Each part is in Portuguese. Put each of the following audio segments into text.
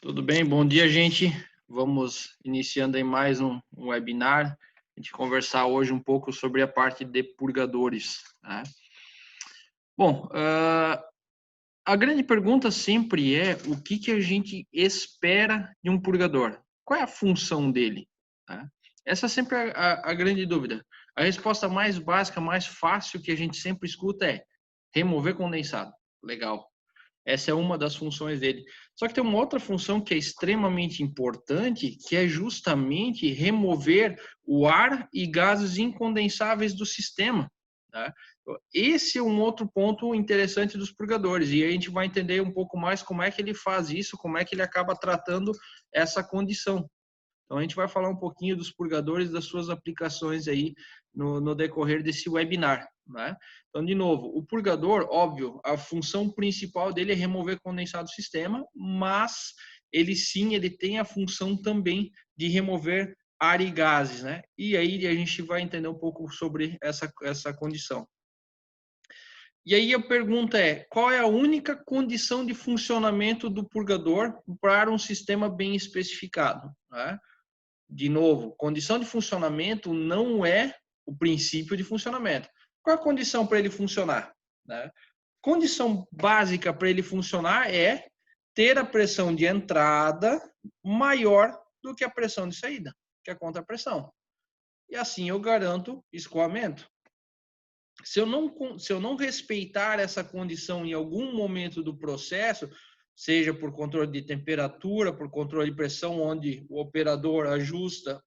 Tudo bem? Bom dia, gente. Vamos iniciando aí mais um webinar. A gente conversar hoje um pouco sobre a parte de purgadores, né? Bom, a grande pergunta sempre é o que a gente espera de um purgador? Qual é a função dele, né? Essa sempre é a grande dúvida. A resposta mais básica, mais fácil que a gente sempre escuta é remover condensado. Legal. Essa é uma das funções dele. Só que tem uma outra função que é extremamente importante, que é justamente remover o ar e gases incondensáveis do sistema, tá? Esse é um outro ponto interessante dos purgadores, e a gente vai entender um pouco mais como é que ele faz isso, como é que ele acaba tratando essa condição. Então, a gente vai falar um pouquinho dos purgadores, das suas aplicações aí no decorrer desse webinar, né? Então, de novo, o purgador, óbvio, a função principal dele é remover condensado do sistema, mas ele tem a função também de remover ar e gases, né? E aí a gente vai entender um pouco sobre essa condição. E aí a pergunta é, qual é a única condição de funcionamento do purgador para um sistema bem especificado, né? De novo, condição de funcionamento não é o princípio de funcionamento. Qual é a condição para ele funcionar, né? Condição básica para ele funcionar é ter a pressão de entrada maior do que a pressão de saída, que é a contrapressão. E assim eu garanto escoamento. Se eu não respeitar essa condição em algum momento do processo, seja por controle de temperatura, por controle de pressão, onde o operador ajusta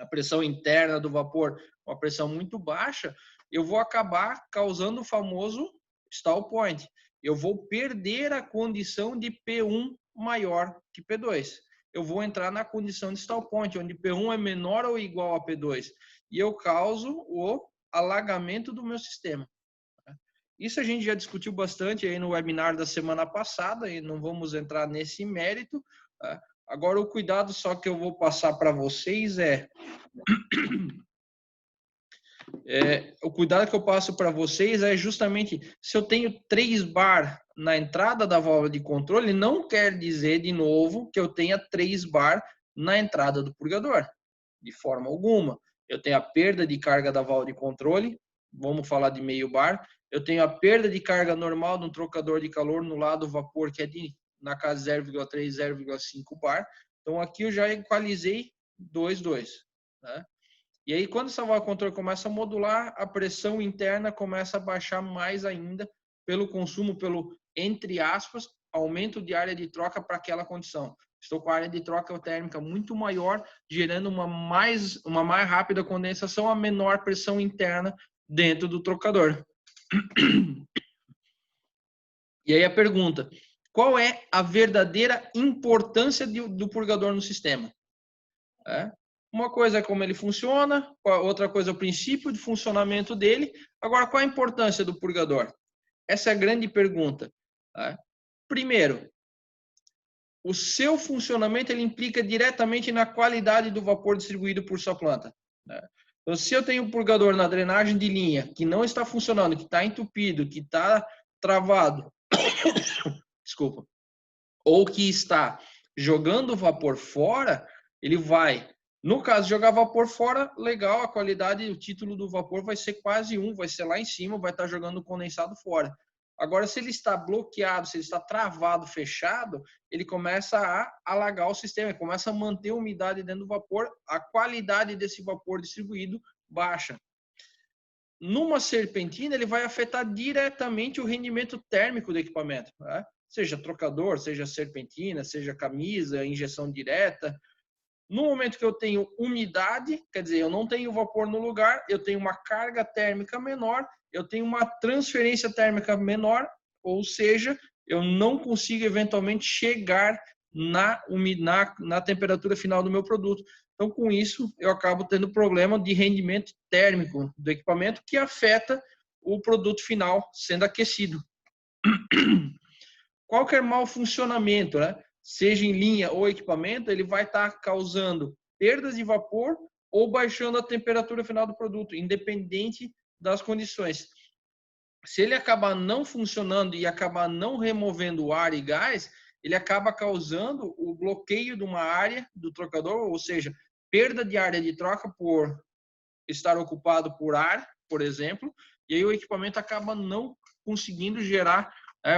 a pressão interna do vapor com a pressão muito baixa, eu vou acabar causando o famoso stall point. Eu vou perder a condição de P1 maior que P2. Eu vou entrar na condição de stall point, onde P1 é menor ou igual a P2. E eu causo o alagamento do meu sistema. Isso a gente já discutiu bastante aí no webinar da semana passada, e não vamos entrar nesse mérito. Agora, o cuidado só que eu vou passar para vocês o cuidado que eu passo para vocês é justamente, se eu tenho 3 bar na entrada da válvula de controle, não quer dizer, de novo, que eu tenha 3 bar na entrada do purgador, de forma alguma. Eu tenho a perda de carga da válvula de controle, vamos falar de meio bar, eu tenho a perda de carga normal de um trocador de calor no lado vapor, que é na casa 0,3, 0,5 bar. Então, aqui eu já equalizei 2,2, né? E aí, quando essa válvula de controle começa a modular, a pressão interna começa a baixar mais ainda pelo consumo, pelo, entre aspas, aumento de área de troca para aquela condição. Estou com a área de troca térmica muito maior, gerando uma mais rápida condensação, a menor pressão interna dentro do trocador. E aí a pergunta, qual é a verdadeira importância do purgador no sistema? Uma coisa é como ele funciona, outra coisa é o princípio de funcionamento dele. Agora, qual a importância do purgador? Essa é a grande pergunta. Primeiro, o seu funcionamento ele implica diretamente na qualidade do vapor distribuído por sua planta. Então, se eu tenho um purgador na drenagem de linha que não está funcionando, que está entupido, que está travado, desculpa, ou que está jogando vapor fora, ele vai, no caso de jogar vapor fora, legal, a qualidade, o título do vapor vai ser quase 1, vai ser lá em cima, vai estar jogando condensado fora. Agora, se ele está bloqueado, se ele está travado, fechado, ele começa a alagar o sistema, ele começa a manter a umidade dentro do vapor, a qualidade desse vapor distribuído baixa. Numa serpentina, ele vai afetar diretamente o rendimento térmico do equipamento, né? Seja trocador, seja serpentina, seja camisa, injeção direta. No momento que eu tenho umidade, quer dizer, eu não tenho vapor no lugar, eu tenho uma carga térmica menor, eu tenho uma transferência térmica menor, ou seja, eu não consigo eventualmente chegar na temperatura final do meu produto. Então, com isso, eu acabo tendo problema de rendimento térmico do equipamento que afeta o produto final sendo aquecido. Qualquer mau funcionamento, né? Seja em linha ou equipamento, ele vai estar causando perdas de vapor ou baixando a temperatura final do produto, independente das condições. Se ele acabar não funcionando e acabar não removendo ar e gás, ele acaba causando o bloqueio de uma área do trocador, ou seja, perda de área de troca por estar ocupado por ar, por exemplo, e aí o equipamento acaba não conseguindo gerar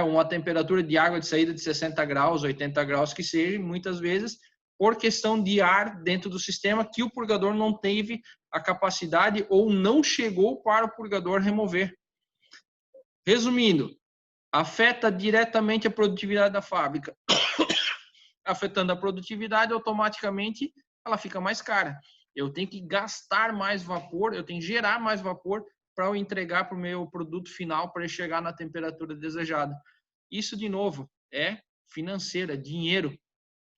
uma temperatura de água de saída de 60 graus, 80 graus que seja, muitas vezes por questão de ar dentro do sistema que o purgador não teve a capacidade ou não chegou para o purgador remover. Resumindo, afeta diretamente a produtividade da fábrica. Afetando a produtividade, automaticamente ela fica mais cara. Eu tenho que gastar mais vapor, eu tenho que gerar mais vapor para eu entregar para o meu produto final para ele chegar na temperatura desejada. Isso, de novo, é financeiro, é dinheiro,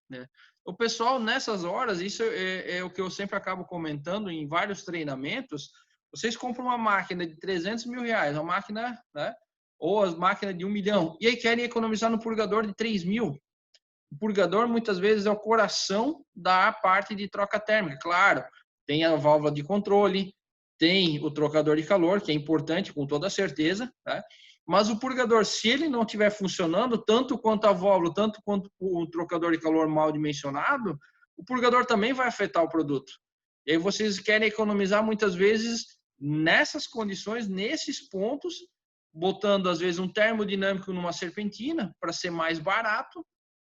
né? O pessoal, nessas horas, isso é o que eu sempre acabo comentando em vários treinamentos, vocês compram uma máquina de 300 mil reais, uma máquina, né? Ou as máquinas de 1 milhão, e aí querem economizar no purgador de 3 mil. O purgador, muitas vezes, é o coração da parte de troca térmica. Claro, tem a válvula de controle, tem o trocador de calor, que é importante, com toda certeza, tá? Mas o purgador, se ele não estiver funcionando, tanto quanto a válvula, tanto quanto o trocador de calor mal dimensionado, o purgador também vai afetar o produto. E aí vocês querem economizar, muitas vezes, nessas condições, nesses pontos, botando, às vezes, um termodinâmico numa serpentina, para ser mais barato,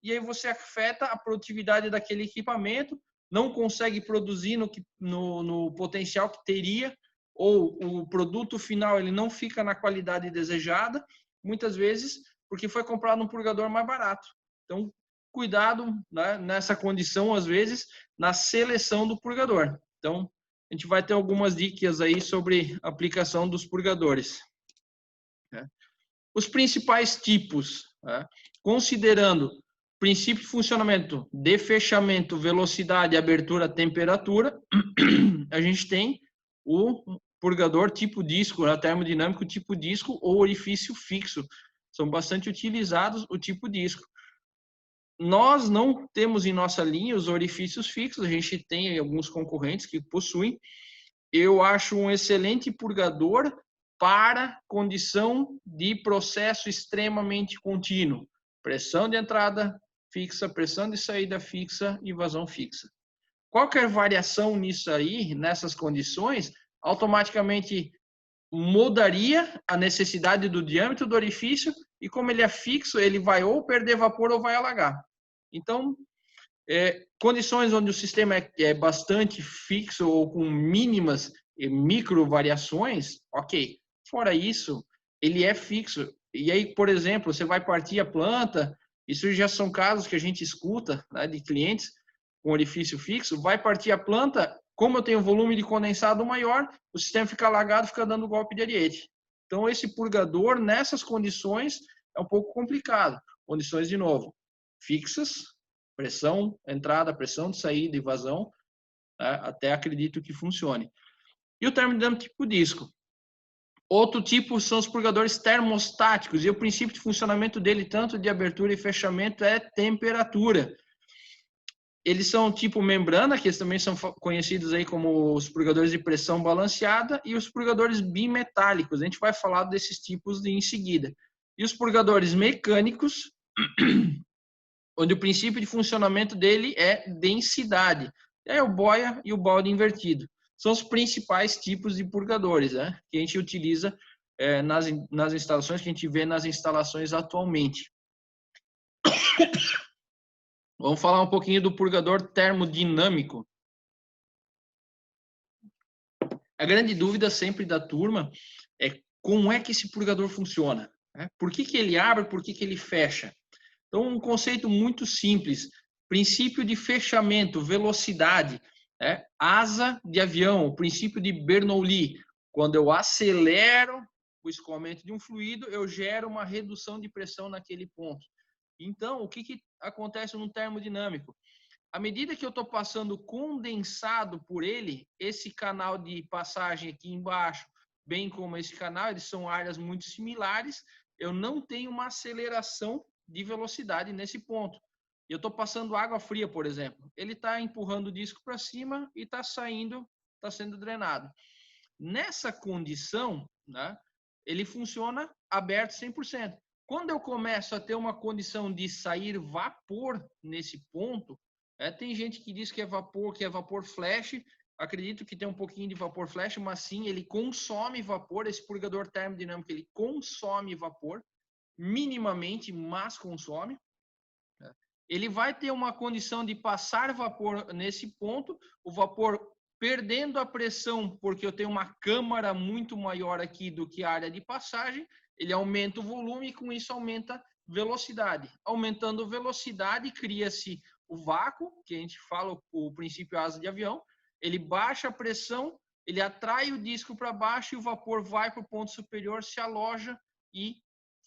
e aí você afeta a produtividade daquele equipamento, não consegue produzir no potencial que teria, ou o produto final ele não fica na qualidade desejada, muitas vezes porque foi comprado um purgador mais barato. Então, cuidado, né, nessa condição, às vezes, na seleção do purgador. Então, a gente vai ter algumas dicas aí sobre a aplicação dos purgadores. Os principais tipos, considerando princípio de funcionamento de fechamento, velocidade, abertura, temperatura, a gente tem o purgador tipo disco, termodinâmico tipo disco ou orifício fixo. São bastante utilizados o tipo disco. Nós não temos em nossa linha os orifícios fixos, a gente tem alguns concorrentes que possuem. Eu acho um excelente purgador para condição de processo extremamente contínuo. Pressão de entrada fixa, pressão de saída fixa e vazão fixa. Qualquer variação nisso aí, nessas condições, automaticamente mudaria a necessidade do diâmetro do orifício e como ele é fixo, ele vai ou perder vapor ou vai alagar. Então, condições onde o sistema é bastante fixo ou com mínimas micro variações, ok. Fora isso, ele é fixo. E aí, por exemplo, você vai partir a planta, isso já são casos que a gente escuta, né, de clientes com orifício fixo, vai partir a planta, como eu tenho volume de condensado maior, o sistema fica alagado, fica dando golpe de ariete. Então, esse purgador, nessas condições, é um pouco complicado. Condições, de novo, fixas, pressão entrada, pressão de saída e vazão, até acredito que funcione. E o termodinâmico tipo disco. Outro tipo são os purgadores termostáticos, e o princípio de funcionamento dele, tanto de abertura e fechamento, é temperatura. Eles são tipo membrana, que eles também são conhecidos aí como os purgadores de pressão balanceada, e os purgadores bimetálicos. A gente vai falar desses tipos em seguida. E os purgadores mecânicos, onde o princípio de funcionamento dele é densidade. É o boia e o balde invertido. São os principais tipos de purgadores, né, que a gente utiliza nas instalações, que a gente vê nas instalações atualmente. Vamos falar um pouquinho do purgador termodinâmico. A grande dúvida sempre da turma é como é que esse purgador funciona. Né? Por que ele abre, por que ele fecha? Então, um conceito muito simples. Princípio de fechamento, velocidade, asa de avião, o princípio de Bernoulli. Quando eu acelero o escoamento de um fluido, eu gero uma redução de pressão naquele ponto. Então, o que acontece no termodinâmico? À medida que eu estou passando condensado por ele, esse canal de passagem aqui embaixo, bem como esse canal, eles são áreas muito similares, eu não tenho uma aceleração de velocidade nesse ponto. Eu estou passando água fria, por exemplo. Ele está empurrando o disco para cima e está saindo, está sendo drenado. Nessa condição, né, ele funciona aberto 100%. Quando eu começo a ter uma condição de sair vapor nesse ponto, tem gente que diz que é vapor flash. Acredito que tem um pouquinho de vapor flash, mas sim, ele consome vapor. Esse purgador termodinâmico, ele consome vapor, minimamente, mas consome. Ele vai ter uma condição de passar vapor nesse ponto, o vapor perdendo a pressão, porque eu tenho uma câmara muito maior aqui do que a área de passagem, ele aumenta o volume e com isso aumenta a velocidade. Aumentando a velocidade, cria-se o vácuo, que a gente fala o princípio asa de avião, ele baixa a pressão, ele atrai o disco para baixo e o vapor vai para o ponto superior, se aloja e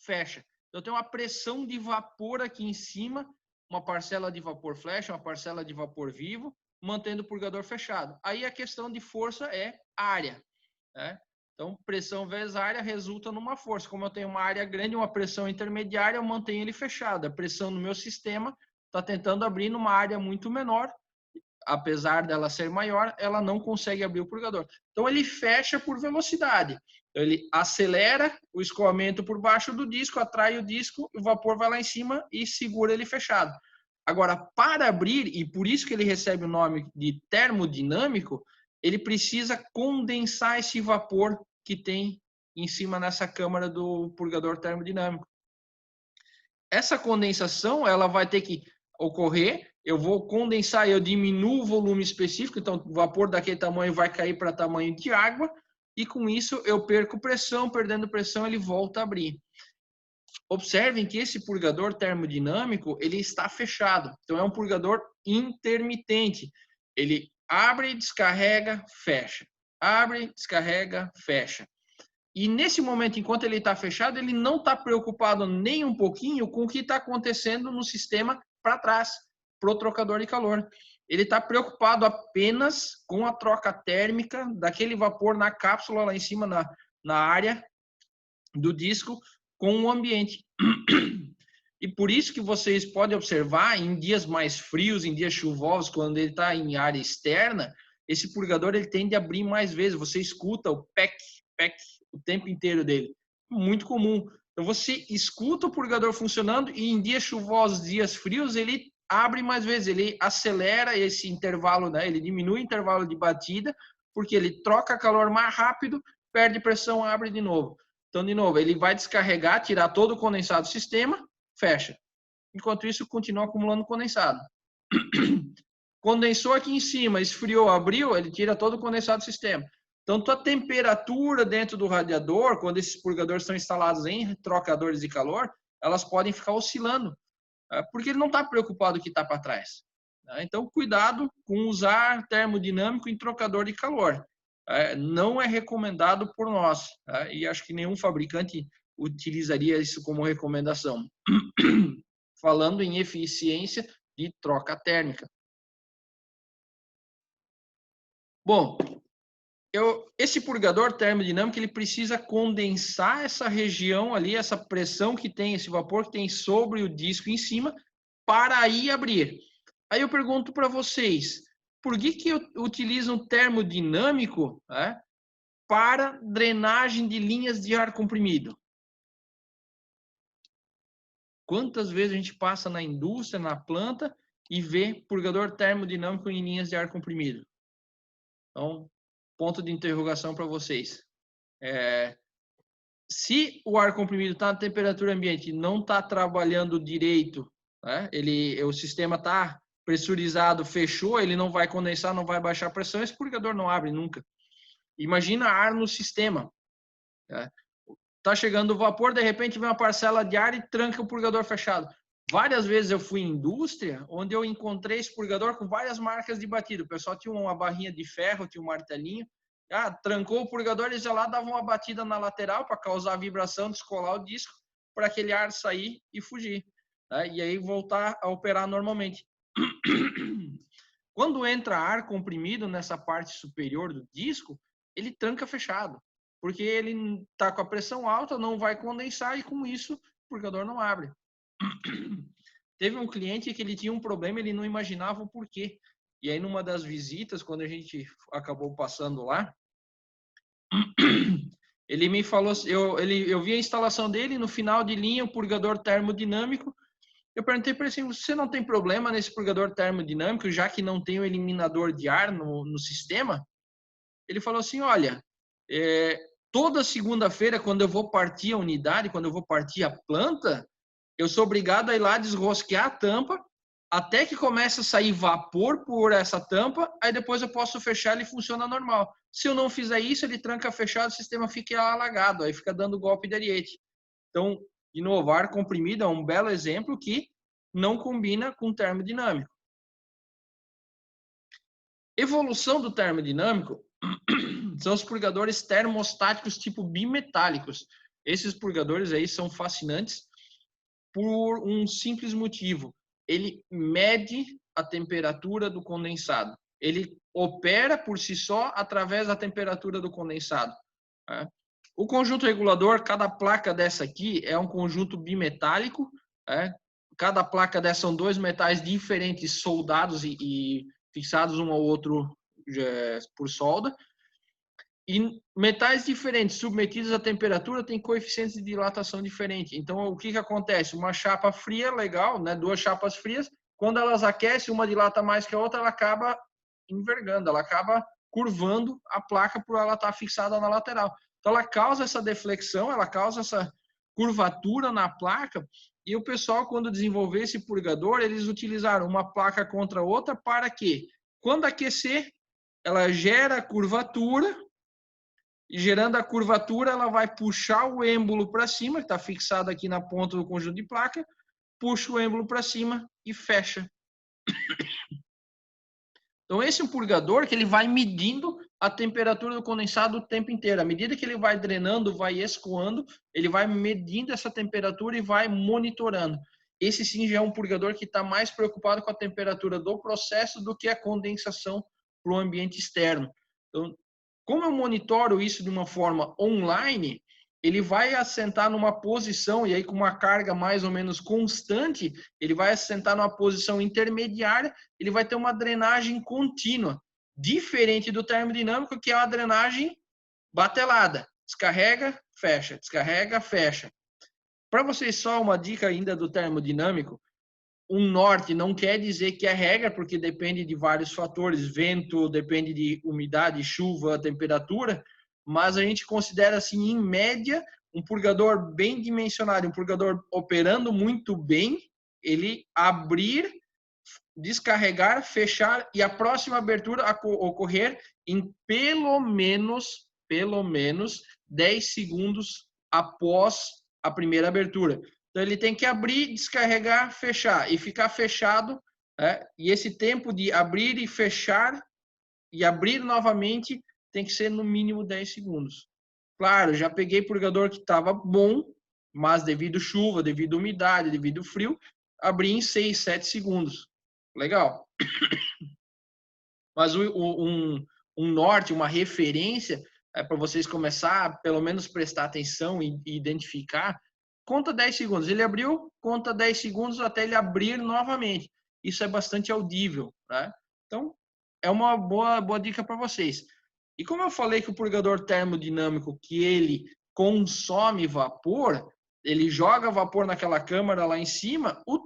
fecha. Então, tem uma pressão de vapor aqui em cima, uma parcela de vapor flash, uma parcela de vapor vivo, mantendo o purgador fechado. Aí a questão de força é área, né? Então, pressão vezes área resulta numa força. Como eu tenho uma área grande, uma pressão intermediária, eu mantenho ele fechado. A pressão no meu sistema está tentando abrir numa área muito menor, apesar dela ser maior, ela não consegue abrir o purgador. Então, ele fecha por velocidade. Ele acelera o escoamento por baixo do disco, atrai o disco, o vapor vai lá em cima e segura ele fechado. Agora, para abrir, e por isso que ele recebe o nome de termodinâmico, ele precisa condensar esse vapor que tem em cima nessa câmara do purgador termodinâmico. Essa condensação, ela vai ter que ocorrer, eu vou condensar, eu diminuo o volume específico, então o vapor daquele tamanho vai cair para tamanho de água, e com isso eu perco pressão, perdendo pressão ele volta a abrir. Observem que esse purgador termodinâmico, ele está fechado, então é um purgador intermitente, ele abre, descarrega, fecha, abre, descarrega, fecha. E nesse momento, enquanto ele está fechado, ele não está preocupado nem um pouquinho com o que está acontecendo no sistema para trás, para o trocador de calor. Ele está preocupado apenas com a troca térmica daquele vapor na cápsula lá em cima, na área do disco, com o ambiente. E por isso que vocês podem observar, em dias mais frios, em dias chuvosos, quando ele está em área externa, esse purgador ele tende a abrir mais vezes. Você escuta o pec, pec, o tempo inteiro dele. Muito comum. Então você escuta o purgador funcionando e em dias chuvosos, dias frios, ele abre mais vezes, ele acelera esse intervalo, né? Ele diminui o intervalo de batida, porque ele troca calor mais rápido, perde pressão, abre de novo. Então, de novo, ele vai descarregar, tirar todo o condensado do sistema, fecha. Enquanto isso, continua acumulando condensado. Condensou aqui em cima, esfriou, abriu, ele tira todo o condensado do sistema. Então, a temperatura dentro do radiador, quando esses purgadores estão instalados em trocadores de calor, elas podem ficar oscilando, porque ele não está preocupado com o que está para trás. Então, cuidado com usar termodinâmico em trocador de calor. Não é recomendado por nós, e acho que nenhum fabricante utilizaria isso como recomendação. Falando em eficiência de troca térmica. Bom, esse purgador termodinâmico ele precisa condensar essa região ali, essa pressão que tem, esse vapor que tem sobre o disco em cima, para aí abrir. Aí eu pergunto para vocês, por que utilizam termodinâmico para drenagem de linhas de ar comprimido? Quantas vezes a gente passa na indústria, na planta, e vê purgador termodinâmico em linhas de ar comprimido? Então, ponto de interrogação para vocês. Se o ar comprimido está na temperatura ambiente e não está trabalhando direito, o sistema está pressurizado, fechou, ele não vai condensar, não vai baixar a pressão, esse purgador não abre nunca. Imagina ar no sistema. Está chegando o vapor, de repente vem uma parcela de ar e tranca o purgador fechado. Várias vezes eu fui em indústria, onde eu encontrei esse purgador com várias marcas de batida. O pessoal tinha uma barrinha de ferro, tinha um martelinho. Trancou o purgador, eles já lá davam uma batida na lateral para causar vibração, descolar o disco, para aquele ar sair e fugir. E aí voltar a operar normalmente. Quando entra ar comprimido nessa parte superior do disco, ele tranca fechado. Porque ele está com a pressão alta, não vai condensar e com isso o purgador não abre. Teve um cliente que ele tinha um problema, ele não imaginava o porquê. E aí numa das visitas, quando a gente acabou passando lá, Ele me falou, eu vi a instalação dele, no final de linha, o purgador termodinâmico. Eu perguntei para ele assim, você não tem problema nesse purgador termodinâmico, já que não tem o eliminador de ar no sistema? Ele falou assim, olha, toda segunda-feira, quando eu vou partir a unidade, quando eu vou partir a planta, eu sou obrigado a ir lá desrosquear a tampa, até que comece a sair vapor por essa tampa, aí depois eu posso fechar, ele funciona normal. Se eu não fizer isso, ele tranca fechado, o sistema fica alagado, aí fica dando golpe de ariete. Então, de novo, ar comprimido é um belo exemplo que não combina com termodinâmico. Evolução do termodinâmico são os purgadores termostáticos tipo bimetálicos. Esses purgadores aí são fascinantes por um simples motivo. Ele mede a temperatura do condensado. Ele opera por si só através da temperatura do condensado. O conjunto regulador, cada placa dessa aqui é um conjunto bimetálico. Cada placa dessa são dois metais diferentes soldados e fixados um ao outro por solda. E metais diferentes submetidos à temperatura têm coeficientes de dilatação diferentes. Então, o que acontece? Uma chapa fria, legal, né? Duas chapas frias, quando elas aquecem, uma dilata mais que a outra, ela acaba envergando, ela acaba curvando a placa por ela estar fixada na lateral. Então, ela causa essa deflexão, ela causa essa curvatura na placa. E o pessoal, quando desenvolveu esse purgador, eles utilizaram uma placa contra outra para que, quando aquecer, ela gera curvatura, e gerando a curvatura, ela vai puxar o êmbolo para cima, que está fixado aqui na ponta do conjunto de placa, puxa o êmbolo para cima e fecha. Então, esse é um purgador que ele vai medindo a temperatura do condensado o tempo inteiro. À medida que ele vai drenando, vai escoando, ele vai medindo essa temperatura e vai monitorando. Esse sim já é um purgador que está mais preocupado com a temperatura do processo do que a condensação para o ambiente externo. Então, como eu monitoro isso de uma forma online, ele vai assentar numa posição, e aí com uma carga mais ou menos constante, ele vai assentar numa posição intermediária, ele vai ter uma drenagem contínua, diferente do termodinâmico, que é uma drenagem batelada. Descarrega, fecha, descarrega, fecha. Para vocês, só uma dica ainda do termodinâmico, um norte não quer dizer que é regra, porque depende de vários fatores, vento, depende de umidade, chuva, temperatura, mas a gente considera assim, em média, um purgador bem dimensionado, um purgador operando muito bem, ele abrir, descarregar, fechar e a próxima abertura ocorrer em pelo menos 10 segundos após a primeira abertura. Então, ele tem que abrir, descarregar, fechar e ficar fechado. E esse tempo de abrir e fechar e abrir novamente tem que ser no mínimo 10 segundos. Claro, já peguei purgador que estava bom, mas devido chuva, devido umidade, devido frio, abri em 6, 7 segundos. Legal. Mas um norte, uma referência, para vocês começar a pelo menos prestar atenção e identificar, conta 10 segundos. Ele abriu, conta 10 segundos até ele abrir novamente. Isso é bastante audível, né? Então, é uma boa dica para vocês. E como eu falei que o purgador termodinâmico, que ele consome vapor, ele joga vapor naquela câmara lá em cima, o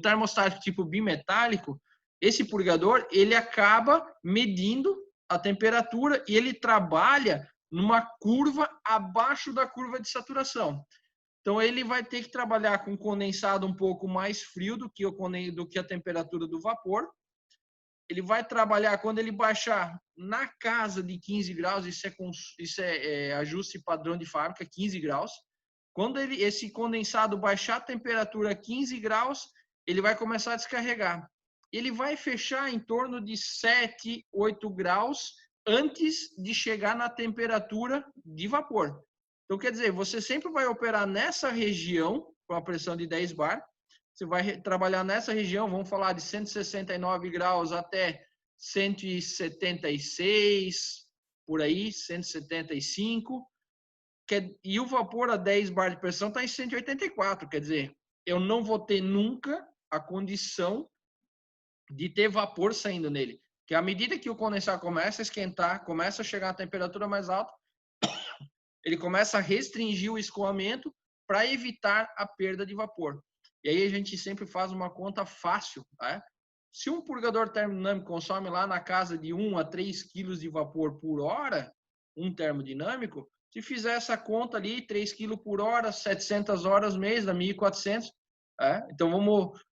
termostato tipo bimetálico, esse purgador, ele acaba medindo a temperatura e ele trabalha numa curva abaixo da curva de saturação. Então, ele vai ter que trabalhar com condensado um pouco mais frio do que a temperatura do vapor. Ele vai trabalhar, quando ele baixar na casa de 15 graus, isso é ajuste padrão de fábrica, 15 graus. Quando esse condensado baixar a temperatura a 15 graus, ele vai começar a descarregar. Ele vai fechar em torno de 7, 8 graus antes de chegar na temperatura de vapor. Então, quer dizer, você sempre vai operar nessa região, com a pressão de 10 bar. Você vai trabalhar nessa região, vamos falar de 169 graus até 176, por aí, 175. E o vapor a 10 bar de pressão está em 184. Quer dizer, eu não vou ter nunca a condição de ter vapor saindo nele. Que à medida que o condensado começa a esquentar, começa a chegar a temperatura mais alta, ele começa a restringir o escoamento para evitar a perda de vapor. E aí a gente sempre faz uma conta fácil, tá? Se um purgador termodinâmico consome lá na casa de 1 a 3 quilos de vapor por hora, um termodinâmico, se fizer essa conta ali, 3 quilos por hora, 700 horas mês, dá 1.400. Então,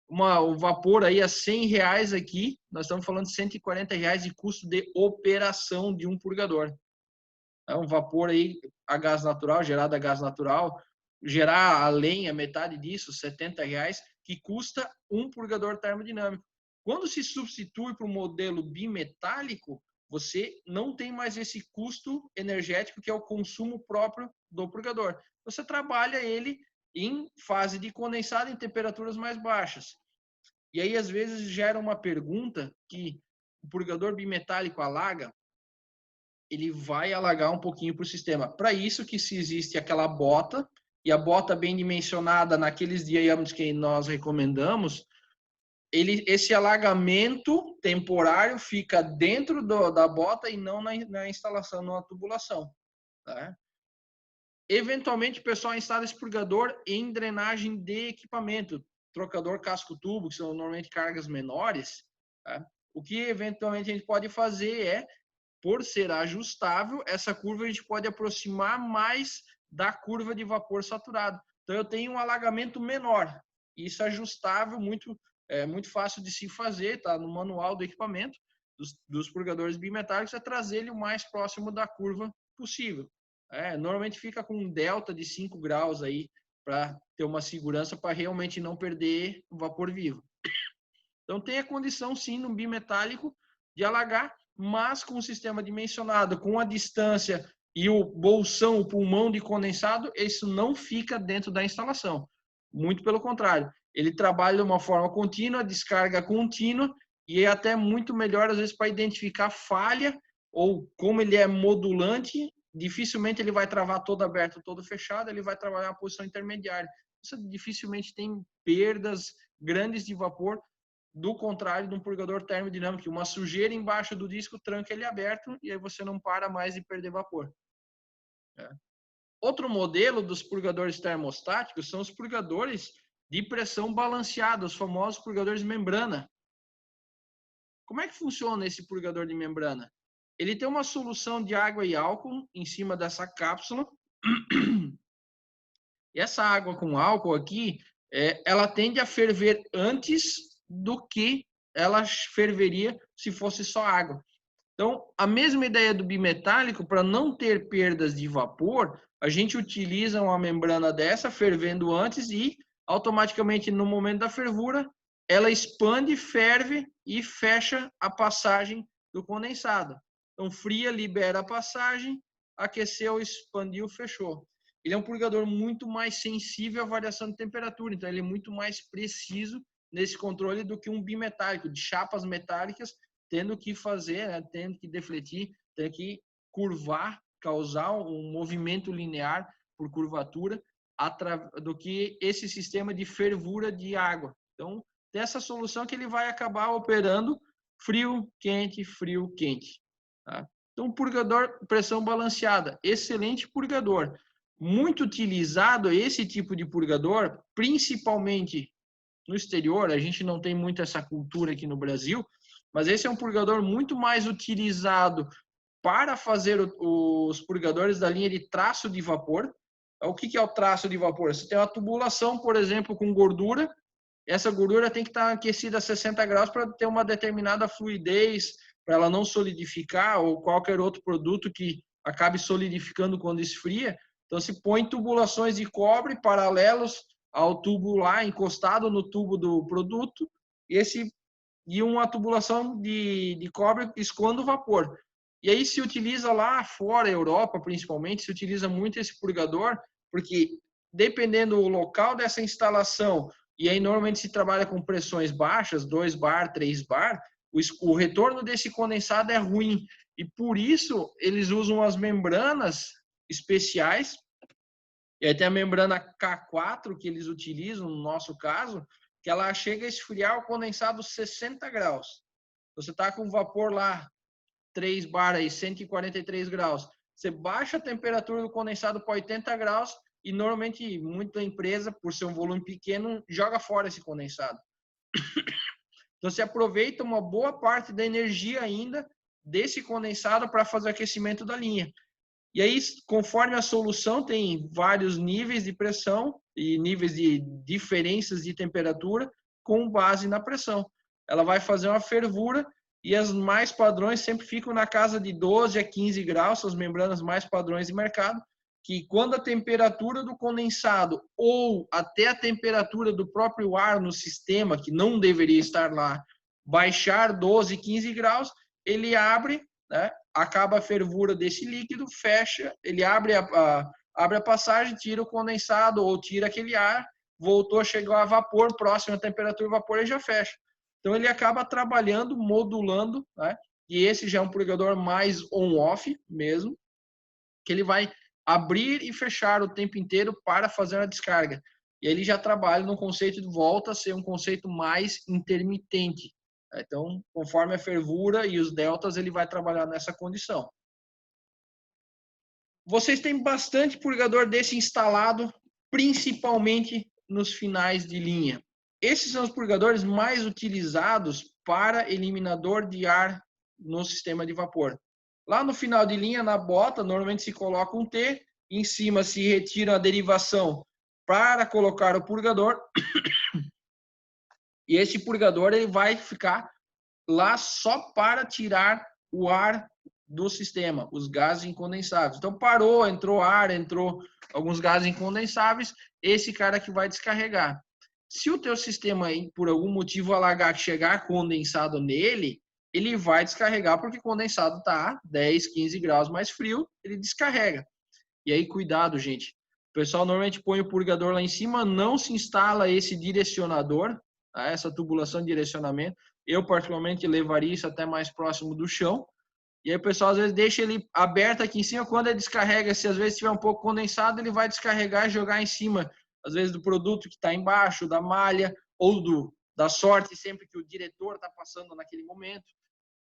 o vapor aí a R$100 aqui, nós estamos falando de R$140 de custo de operação de um purgador. Um vapor aí a gás natural, gerado a gás natural, gerar a lenha, metade disso, R$70, que custa um purgador termodinâmico. Quando se substitui para o modelo bimetálico, você não tem mais esse custo energético que é o consumo próprio do purgador. Você trabalha ele em fase de condensado em temperaturas mais baixas. E aí, às vezes, gera uma pergunta que o purgador bimetálico alaga, ele vai alagar um pouquinho para o sistema. Para isso que se existe aquela bota, e a bota bem dimensionada naqueles diâmetros que nós recomendamos, esse alagamento temporário fica dentro da bota e não na instalação, na tubulação. Tá? Eventualmente, o pessoal instala esse purgador em drenagem de equipamento, trocador casco-tubo, que são normalmente cargas menores. Tá? O que eventualmente a gente pode fazer é, por ser ajustável, essa curva a gente pode aproximar mais da curva de vapor saturado. Então, eu tenho um alagamento menor. Isso é ajustável, muito fácil de se fazer, tá? No manual do equipamento, dos purgadores bimetálicos, é trazer ele o mais próximo da curva possível. Normalmente fica com um delta de 5 graus aí, para ter uma segurança, para realmente não perder o vapor vivo. Então, tem a condição, sim, no bimetálico, de alagar, mas com o sistema dimensionado, com a distância e o bolsão, o pulmão de condensado, isso não fica dentro da instalação. Muito pelo contrário. Ele trabalha de uma forma contínua, descarga contínua, e é até muito melhor, às vezes, para identificar falha, ou como ele é modulante, dificilmente ele vai travar todo aberto, todo fechado, ele vai trabalhar uma posição intermediária. Isso dificilmente tem perdas grandes de vapor, do contrário de um purgador termodinâmico, uma sujeira embaixo do disco tranca ele aberto e aí você não para mais de perder vapor. Outro modelo dos purgadores termostáticos são os purgadores de pressão balanceada, os famosos purgadores de membrana. Como é que funciona esse purgador de membrana? Ele tem uma solução de água e álcool em cima dessa cápsula. E essa água com álcool aqui, ela tende a ferver antes do que ela ferveria se fosse só água. Então, a mesma ideia do bimetálico, para não ter perdas de vapor, a gente utiliza uma membrana dessa fervendo antes e automaticamente no momento da fervura, ela expande, ferve e fecha a passagem do condensado. Então, fria, libera a passagem, aqueceu, expandiu, fechou. Ele é um purgador muito mais sensível à variação de temperatura, então ele é muito mais preciso nesse controle do que um bimetálico, de chapas metálicas, tendo que fazer, né, tendo que defletir, tendo que curvar, causar um movimento linear por curvatura, do que esse sistema de fervura de água. Então, tem essa solução que ele vai acabar operando frio, quente. Tá? Então, purgador, pressão balanceada, excelente purgador. Muito utilizado esse tipo de purgador, principalmente no exterior, a gente não tem muito essa cultura aqui no Brasil, mas esse é um purgador muito mais utilizado para fazer os purgadores da linha de traço de vapor. O que é o traço de vapor? Você tem uma tubulação, por exemplo, com gordura, essa gordura tem que estar aquecida a 60 graus para ter uma determinada fluidez, para ela não solidificar, ou qualquer outro produto que acabe solidificando quando esfria. Então, se põe tubulações de cobre paralelos ao tubo lá, encostado no tubo do produto, e uma tubulação de cobre escoando o vapor. E aí se utiliza lá fora, Europa principalmente, se utiliza muito esse purgador, porque dependendo do local dessa instalação, e aí normalmente se trabalha com pressões baixas, 2 bar, 3 bar, o retorno desse condensado é ruim. E por isso eles usam as membranas especiais. E aí tem a membrana K4 que eles utilizam, no nosso caso, que ela chega a esfriar o condensado 60 graus. Você está com vapor lá, 3 bar aí, 143 graus. você baixa a temperatura do condensado para 80 graus e normalmente muita empresa, por ser um volume pequeno, joga fora esse condensado. Então, você aproveita uma boa parte da energia ainda desse condensado para fazer o aquecimento da linha. E aí, conforme a solução tem vários níveis de pressão e níveis de diferenças de temperatura com base na pressão. Ela vai fazer uma fervura e as mais padrões sempre ficam na casa de 12 a 15 graus, são as membranas mais padrões de mercado, que quando a temperatura do condensado ou até a temperatura do próprio ar no sistema, que não deveria estar lá, baixar 12, 15 graus, ele abre, né? Acaba a fervura desse líquido, fecha, ele abre a passagem, tira o condensado ou tira aquele ar, voltou, chegou a vapor, próximo à temperatura do vapor, ele já fecha. Então, ele acaba trabalhando, modulando, né? E esse já é um purgador mais on-off mesmo, que ele vai abrir e fechar o tempo inteiro para fazer a descarga. E ele já trabalha no conceito de volta a ser um conceito mais intermitente. Então, conforme a fervura e os deltas, ele vai trabalhar nessa condição. Vocês têm bastante purgador desse instalado, principalmente nos finais de linha. Esses são os purgadores mais utilizados para eliminador de ar no sistema de vapor. Lá no final de linha, na bota, normalmente se coloca um T, em cima se retira a derivação para colocar o purgador. E esse purgador ele vai ficar lá só para tirar o ar do sistema, os gases incondensáveis. Então parou, entrou ar, entrou alguns gases incondensáveis, esse cara que vai descarregar. Se o teu sistema aí, por algum motivo alagar, chegar condensado nele, ele vai descarregar porque o condensado está 10, 15 graus mais frio, ele descarrega. E aí cuidado, gente. O pessoal normalmente põe o purgador lá em cima, não se instala esse direcionador, tá? Essa tubulação de direcionamento. Eu, particularmente, levaria isso até mais próximo do chão. E aí o pessoal, às vezes, deixa ele aberto aqui em cima. Quando ele descarrega, se às vezes tiver um pouco condensado, ele vai descarregar e jogar em cima, às vezes, do produto que está embaixo, da malha, ou da sorte, sempre que o diretor está passando naquele momento.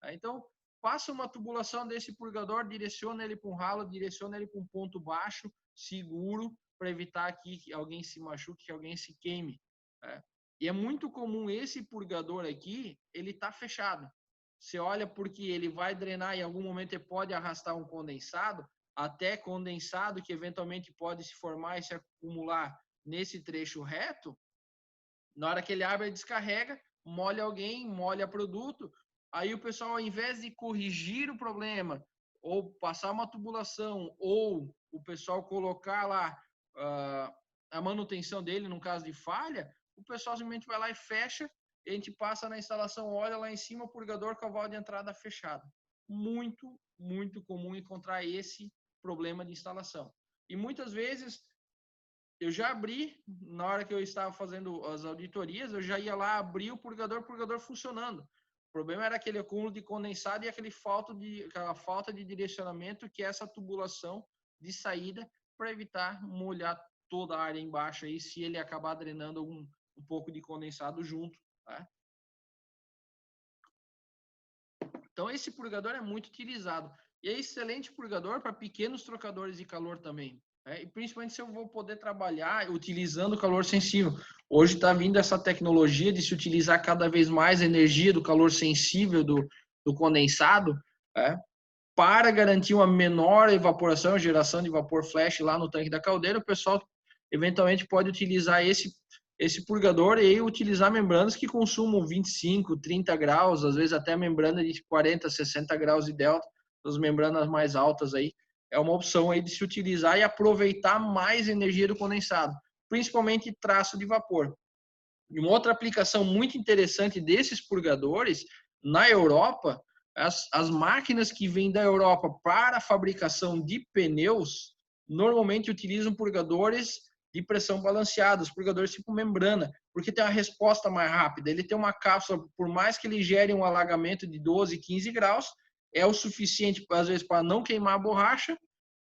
Então, faça uma tubulação desse purgador, direciona ele para um ralo, direciona ele para um ponto baixo, seguro, para evitar que alguém se machuque, que alguém se queime. E é muito comum esse purgador aqui, ele tá fechado. Você olha porque ele vai drenar, em algum momento ele pode arrastar um condensado, até condensado que eventualmente pode se formar e se acumular nesse trecho reto. Na hora que ele abre, ele descarrega, molha alguém, molha produto. Aí o pessoal, ao invés de corrigir o problema, ou passar uma tubulação, ou o pessoal colocar lá a manutenção dele, no caso de falha, o pessoal simplesmente vai lá e fecha, e a gente passa na instalação, olha lá em cima, o purgador com a válvula de entrada fechada. Muito, muito comum encontrar esse problema de instalação. E muitas vezes, eu já abri, na hora que eu estava fazendo as auditorias, eu já ia lá abrir o purgador funcionando. O problema era aquele acúmulo de condensado e aquela falta de direcionamento, que é essa tubulação de saída, para evitar molhar toda a área embaixo aí, se ele acabar drenando um pouco de condensado junto. Tá? Então, esse purgador é muito utilizado. E é excelente purgador para pequenos trocadores de calor também. E principalmente se eu vou poder trabalhar utilizando o calor sensível. Hoje está vindo essa tecnologia de se utilizar cada vez mais a energia do calor sensível do condensado, para garantir uma menor evaporação, geração de vapor flash lá no tanque da caldeira. O pessoal eventualmente pode utilizar esse purgador e utilizar membranas que consumam 25, 30 graus, às vezes até membrana de 40, 60 graus de delta, as membranas mais altas aí. É uma opção aí de se utilizar e aproveitar mais energia do condensado, principalmente traço de vapor. E uma outra aplicação muito interessante desses purgadores, na Europa, as máquinas que vêm da Europa para a fabricação de pneus, normalmente utilizam purgadores de pressão balanceados, purgadores tipo membrana, porque tem uma resposta mais rápida. Ele tem uma cápsula, por mais que ele gere um alagamento de 12, 15 graus, é o suficiente, às vezes, para não queimar a borracha,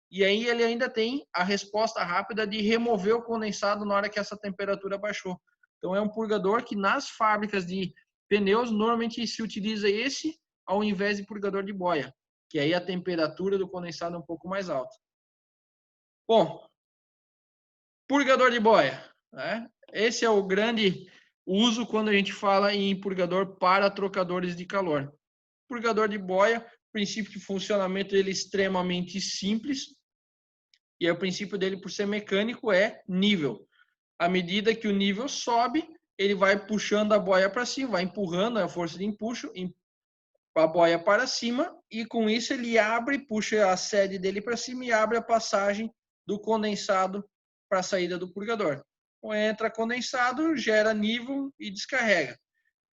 e aí ele ainda tem a resposta rápida de remover o condensado na hora que essa temperatura baixou. Então, é um purgador que nas fábricas de pneus, normalmente se utiliza esse ao invés de purgador de boia. que aí a temperatura do condensado é um pouco mais alta. Bom, purgador de boia, né? Esse é o grande uso quando a gente fala em purgador para trocadores de calor. Purgador de boia, o princípio de funcionamento dele é extremamente simples, e o princípio dele, por ser mecânico, é nível. À medida que o nível sobe, ele vai puxando a boia para cima, vai empurrando a força de empuxo, a boia para cima, e com isso ele abre, puxa a sede dele para cima e abre a passagem do condensado para a saída do purgador. Então, entra condensado, gera nível e descarrega.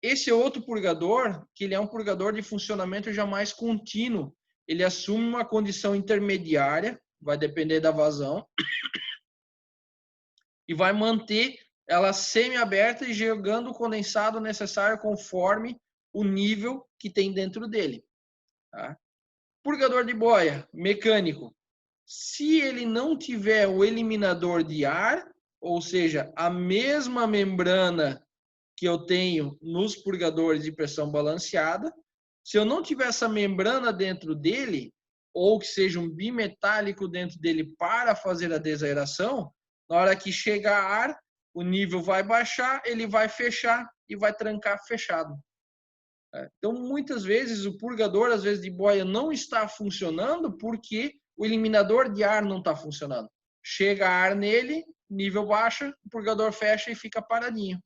Esse outro purgador, que ele é um purgador de funcionamento já mais contínuo, ele assume uma condição intermediária, vai depender da vazão, e vai manter ela semi-aberta e jogando o condensado necessário conforme o nível que tem dentro dele. Tá? Purgador de boia, mecânico. Se ele não tiver o eliminador de ar, ou seja, a mesma membrana que eu tenho nos purgadores de pressão balanceada, se eu não tiver essa membrana dentro dele, ou que seja um bimetálico dentro dele para fazer a desaeração, na hora que chega ar, o nível vai baixar, ele vai fechar e vai trancar fechado. Então, muitas vezes, o purgador, às vezes, de boia não está funcionando porque o eliminador de ar não está funcionando. Chega ar nele, nível baixa, o purgador fecha e fica paradinho.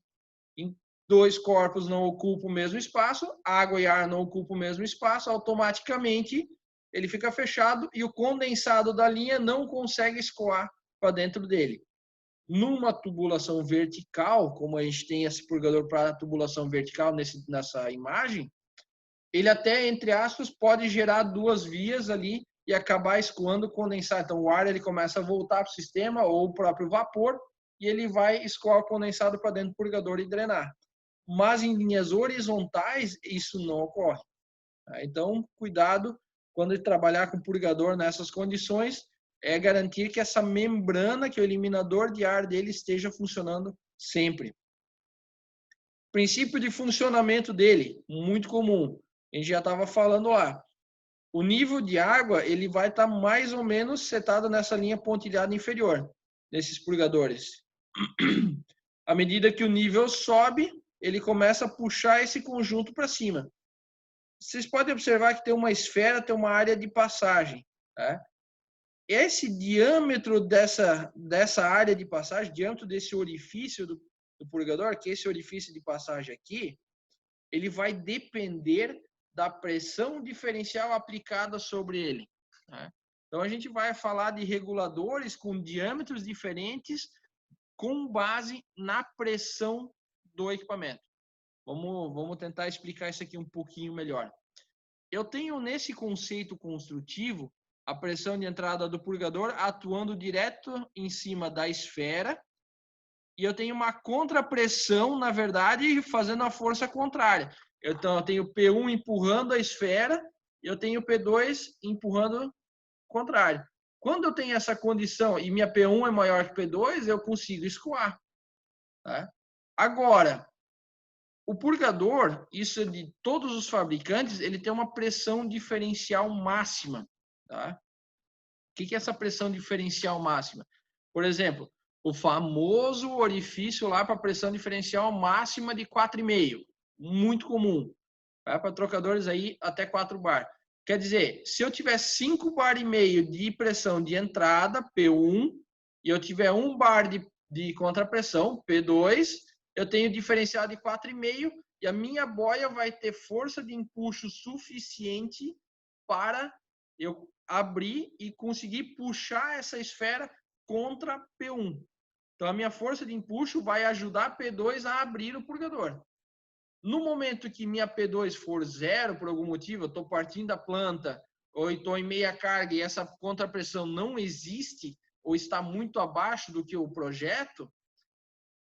Em dois corpos não ocupam o mesmo espaço, água e ar não ocupam o mesmo espaço, automaticamente ele fica fechado e o condensado da linha não consegue escoar para dentro dele. Numa tubulação vertical, como a gente tem esse purgador para tubulação vertical nessa imagem, ele até, entre aspas, pode gerar duas vias ali e acabar escoando o condensado. Então, o ar ele começa a voltar para o sistema ou o próprio vapor e ele vai escoar o condensado para dentro do purgador e drenar. Mas em linhas horizontais, isso não ocorre. Então, cuidado quando trabalhar com purgador nessas condições, é garantir que essa membrana, que é o eliminador de ar dele, esteja funcionando sempre. Princípio de funcionamento dele, muito comum. A gente já estava falando lá. O nível de água ele vai estar mais ou menos setado nessa linha pontilhada inferior, nesses purgadores. À medida que o nível sobe, ele começa a puxar esse conjunto para cima. Vocês podem observar que tem uma esfera, tem uma área de passagem. Tá? Esse diâmetro dessa área de passagem, diâmetro desse orifício do purgador, que é esse orifício de passagem aqui, ele vai depender da pressão diferencial aplicada sobre ele. Tá? Então, a gente vai falar de reguladores com diâmetros diferentes com base na pressão do equipamento. Vamos tentar explicar isso aqui um pouquinho melhor. Eu tenho nesse conceito construtivo a pressão de entrada do purgador atuando direto em cima da esfera e eu tenho uma contrapressão, na verdade, fazendo a força contrária. Então, eu tenho P1 empurrando a esfera e eu tenho P2 empurrando o contrário. Quando eu tenho essa condição e minha P1 é maior que P2, eu consigo escoar. Tá? Agora, o purgador, isso é de todos os fabricantes, ele tem uma pressão diferencial máxima. Tá? O que é essa pressão diferencial máxima? Por exemplo, o famoso orifício lá para pressão diferencial máxima de 4,5. Muito comum. Tá? Para trocadores aí até 4 bar. Quer dizer, se eu tiver 5 bar e meio de pressão de entrada, P1, e eu tiver 1 bar de contrapressão, P2, eu tenho diferencial de 4,5 e a minha boia vai ter força de empuxo suficiente para eu abrir e conseguir puxar essa esfera contra P1. Então, a minha força de empuxo vai ajudar P2 a abrir o purgador. No momento que minha P2 for zero, por algum motivo, eu estou partindo da planta, ou estou em meia carga e essa contrapressão não existe, ou está muito abaixo do que o projeto,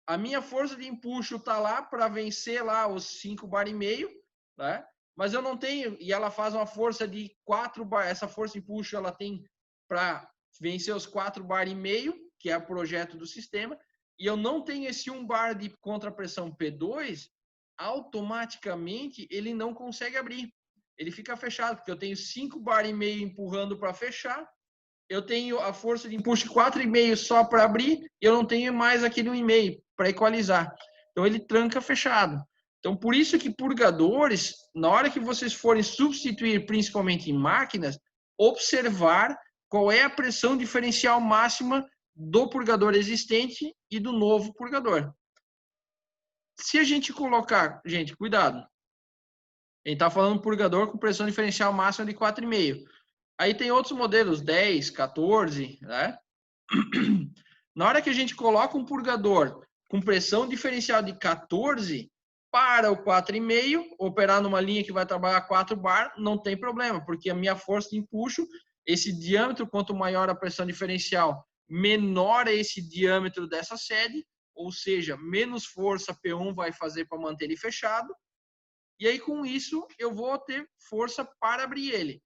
a minha força de empuxo está lá para vencer lá os 5 bar e meio, né? Mas eu não tenho, e ela faz uma força de 4 bar, essa força de empuxo ela tem para vencer os 4 bar e meio, que é o projeto do sistema, e eu não tenho esse 1 bar de contrapressão P2, automaticamente ele não consegue abrir. ele fica fechado, porque eu tenho 5,5 bar empurrando para fechar, eu tenho a força de empuxo 4,5 só para abrir, e eu não tenho mais aquele 1,5 para equalizar. Então ele tranca fechado. Então por isso que purgadores, na hora que vocês forem substituir, principalmente em máquinas, observar qual é a pressão diferencial máxima do purgador existente e do novo purgador. Se a gente colocar, gente, cuidado. A gente está falando purgador com pressão diferencial máxima de 4,5. Aí tem outros modelos, 10, 14, né? Na hora que a gente coloca um purgador com pressão diferencial de 14 para o 4,5, operar numa linha que vai trabalhar 4 bar, não tem problema, porque a minha força de empuxo, esse diâmetro, quanto maior a pressão diferencial, menor é esse diâmetro dessa sede, ou seja, menos força P1 vai fazer para manter ele fechado, e aí com isso eu vou ter força para abrir ele.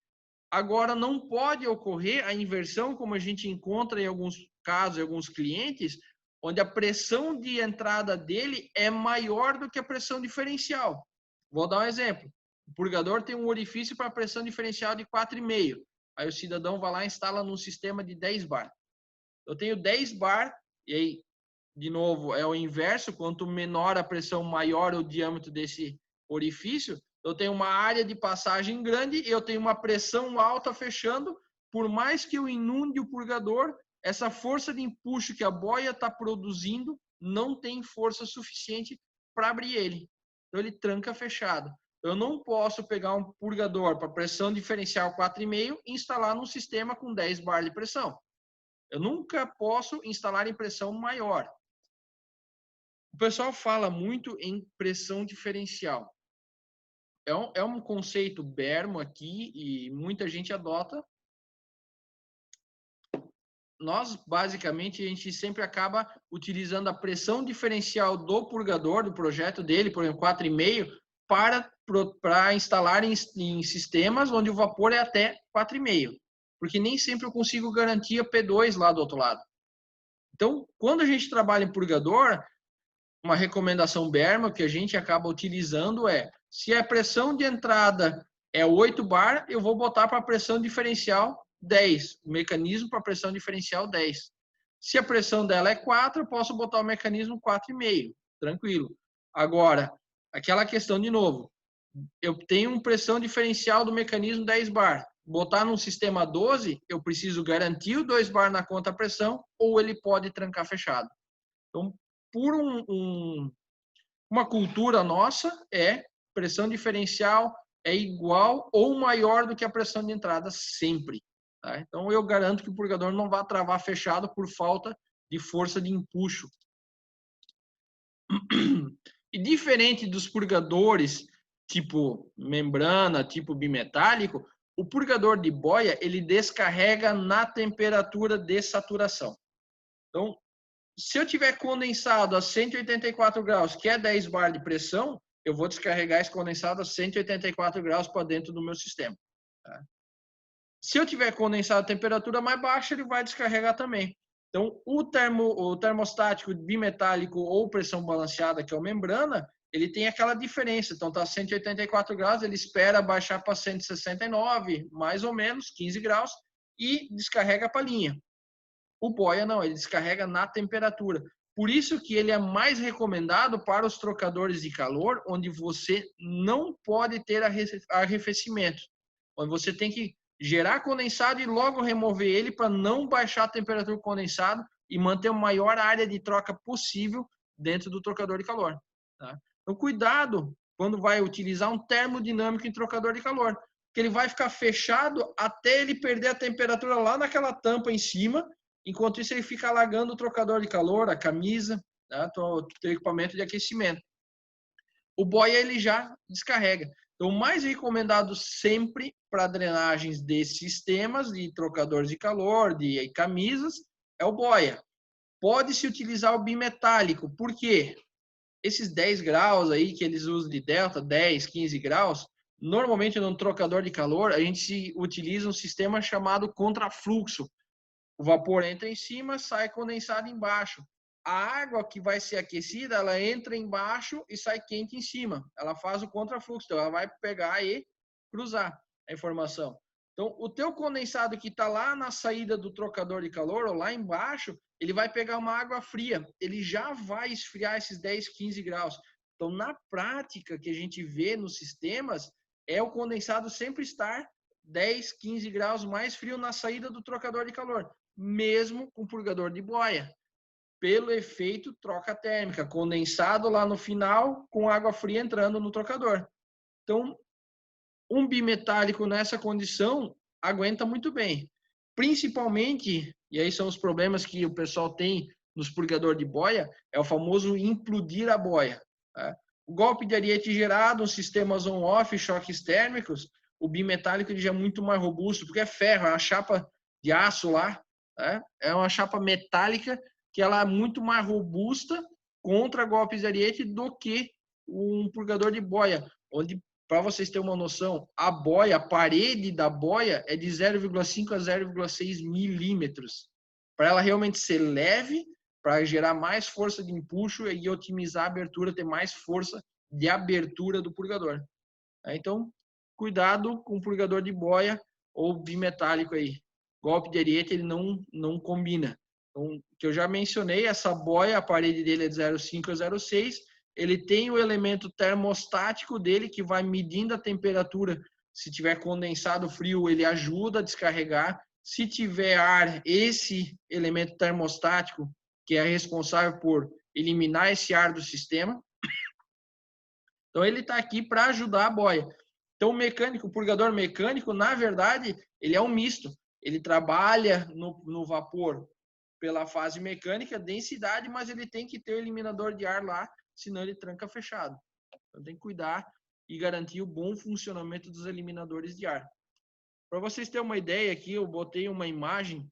Agora, não pode ocorrer a inversão, como a gente encontra em alguns casos, em alguns clientes, onde a pressão de entrada dele é maior do que a pressão diferencial. Vou dar um exemplo. O purgador tem um orifício para pressão diferencial de 4,5. Aí o cidadão vai lá e instala num sistema de 10 bar. Eu tenho 10 bar, e aí, de novo, é o inverso. Quanto menor a pressão, maior o diâmetro desse orifício. Eu tenho uma área de passagem grande e eu tenho uma pressão alta fechando. Por mais que eu inunde o purgador, essa força de empuxo que a boia está produzindo não tem força suficiente para abrir ele. Então ele tranca fechado. Eu não posso pegar um purgador para pressão diferencial 4,5 e instalar num sistema com 10 bar de pressão. Eu nunca posso instalar em pressão maior. O pessoal fala muito em pressão diferencial. É um conceito bermo aqui e muita gente adota. Nós, basicamente, a gente sempre acaba utilizando a pressão diferencial do purgador, do projeto dele, por exemplo, 4,5, para instalar em sistemas onde o vapor é até 4,5. Porque nem sempre eu consigo garantir a P2 lá do outro lado. Então, quando a gente trabalha em purgador, uma recomendação Berma que a gente acaba utilizando é, se a pressão de entrada é 8 bar, eu vou botar para a pressão diferencial 10, o mecanismo para pressão diferencial 10. Se a pressão dela é 4, eu posso botar o mecanismo 4,5, tranquilo. Agora, aquela questão de novo, eu tenho uma pressão diferencial do mecanismo 10 bar. Botar num sistema 12, eu preciso garantir o 2 bar na conta pressão ou ele pode trancar fechado. Então, por uma cultura nossa, pressão diferencial é igual ou maior do que a pressão de entrada sempre. Tá? Então, eu garanto que o purgador não vai travar fechado por falta de força de empuxo. E diferente dos purgadores tipo membrana, tipo bimetálico, o purgador de boia, ele descarrega na temperatura de saturação. Então, se eu tiver condensado a 184 graus, que é 10 bar de pressão, eu vou descarregar esse condensado a 184 graus para dentro do meu sistema. Tá? Se eu tiver condensado a temperatura mais baixa, ele vai descarregar também. Então, o termostático bimetálico ou pressão balanceada, que é a membrana, ele tem aquela diferença. Então, está a 184 graus, ele espera baixar para 169, mais ou menos, 15 graus, e descarrega para a linha. O boia não, ele descarrega na temperatura. Por isso que ele é mais recomendado para os trocadores de calor, onde você não pode ter arrefecimento. Onde você tem que gerar condensado e logo remover ele para não baixar a temperatura do condensado e manter a maior área de troca possível dentro do trocador de calor. Tá? Então, cuidado quando vai utilizar um termodinâmico em trocador de calor, que ele vai ficar fechado até ele perder a temperatura lá naquela tampa em cima. Enquanto isso, ele fica alagando o trocador de calor, a camisa, né, o equipamento de aquecimento. O boia, ele já descarrega. Então, o mais recomendado sempre para drenagens de sistemas, de trocadores de calor, de camisas, é o boia. Pode-se utilizar o bimetálico. Por quê? Esses 10 graus aí que eles usam de delta, 10, 15 graus, normalmente no trocador de calor, a gente utiliza um sistema chamado contrafluxo. O vapor entra em cima, sai condensado embaixo. A água que vai ser aquecida, ela entra embaixo e sai quente em cima. Ela faz o contrafluxo, então ela vai pegar aí cruzar a informação. Então, o teu condensado que está lá na saída do trocador de calor, ou lá embaixo, ele vai pegar uma água fria. Ele já vai esfriar esses 10, 15 graus. Então, na prática que a gente vê nos sistemas, é o condensado sempre estar 10, 15 graus mais frio na saída do trocador de calor, mesmo com purgador de boia, pelo efeito troca térmica, condensado lá no final com água fria entrando no trocador. Então, um bimetálico nessa condição aguenta muito bem. Principalmente, e aí são os problemas que o pessoal tem nos purgadores de boia, é o famoso implodir a boia. Tá? O golpe de ariete gerado, os sistemas on-off, choques térmicos, o bimetálico ele já é muito mais robusto, porque é ferro, é uma chapa de aço lá, tá? É uma chapa metálica que ela é muito mais robusta contra golpes de ariete do que um purgador de boia, onde, para vocês terem uma noção, a boia, a parede da boia é de 0,5 a 0,6 milímetros. Para ela realmente ser leve, para gerar mais força de empuxo e otimizar a abertura, ter mais força de abertura do purgador. Então, cuidado com o purgador de boia ou bimetálico aí. Golpe de ariete, ele não combina. Então, que eu já mencionei, essa boia, a parede dele é de 0,5 a 0,6. Ele tem o elemento termostático dele, que vai medindo a temperatura. Se tiver condensado frio, ele ajuda a descarregar. Se tiver ar, esse elemento termostático, que é responsável por eliminar esse ar do sistema. Então, ele está aqui para ajudar a boia. Então, o mecânico, o purgador mecânico, na verdade, ele é um misto. Ele trabalha no vapor pela fase mecânica, densidade, mas ele tem que ter o eliminador de ar lá, senão ele tranca fechado. Então, tem que cuidar e garantir o bom funcionamento dos eliminadores de ar. Para vocês terem uma ideia aqui, eu botei uma imagem,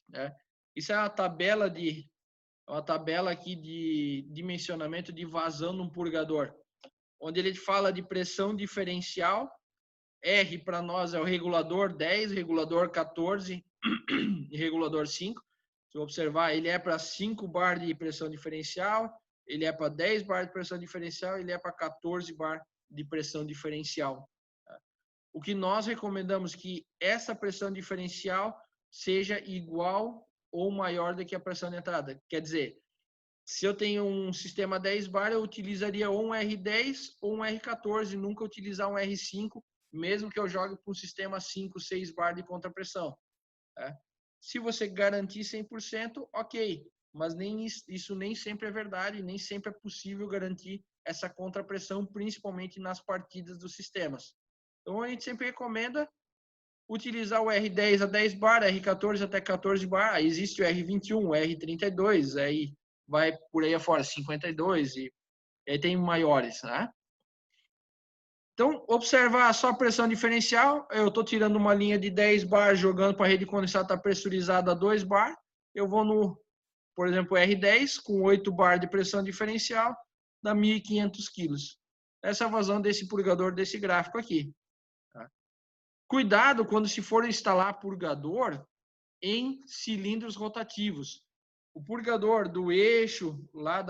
né? Isso é uma tabela aqui de dimensionamento de vazão num purgador, onde ele fala de pressão diferencial. R para nós é o regulador 10, regulador 14 e regulador 5. Se observar, ele é para 5 bar de pressão diferencial, ele é para 10 bar de pressão diferencial, ele é para 14 bar de pressão diferencial. O que nós recomendamos que essa pressão diferencial seja igual ou maior do que a pressão de entrada. Quer dizer, se eu tenho um sistema 10 bar, eu utilizaria ou um R10 ou um R14, nunca utilizar um R5, mesmo que eu jogue para um sistema 5, 6 bar de contrapressão. Tá? Se você garantir 100%, ok, mas isso nem sempre é verdade, nem sempre é possível garantir essa contrapressão, principalmente nas partidas dos sistemas. Então, a gente sempre recomenda utilizar o R10 a 10 bar, R14 até 14 bar, existe o R21, o R32, aí vai por aí afora, 52, e aí tem maiores, né? Então, observar só a pressão diferencial, eu estou tirando uma linha de 10 bar, jogando para a rede condensada, está pressurizada a 2 bar, eu vou no, por exemplo, R10, com 8 bar de pressão diferencial, dá 1.500 quilos. Essa é a vazão desse purgador, desse gráfico aqui. Tá? Cuidado quando se for instalar purgador em cilindros rotativos. O purgador do eixo lá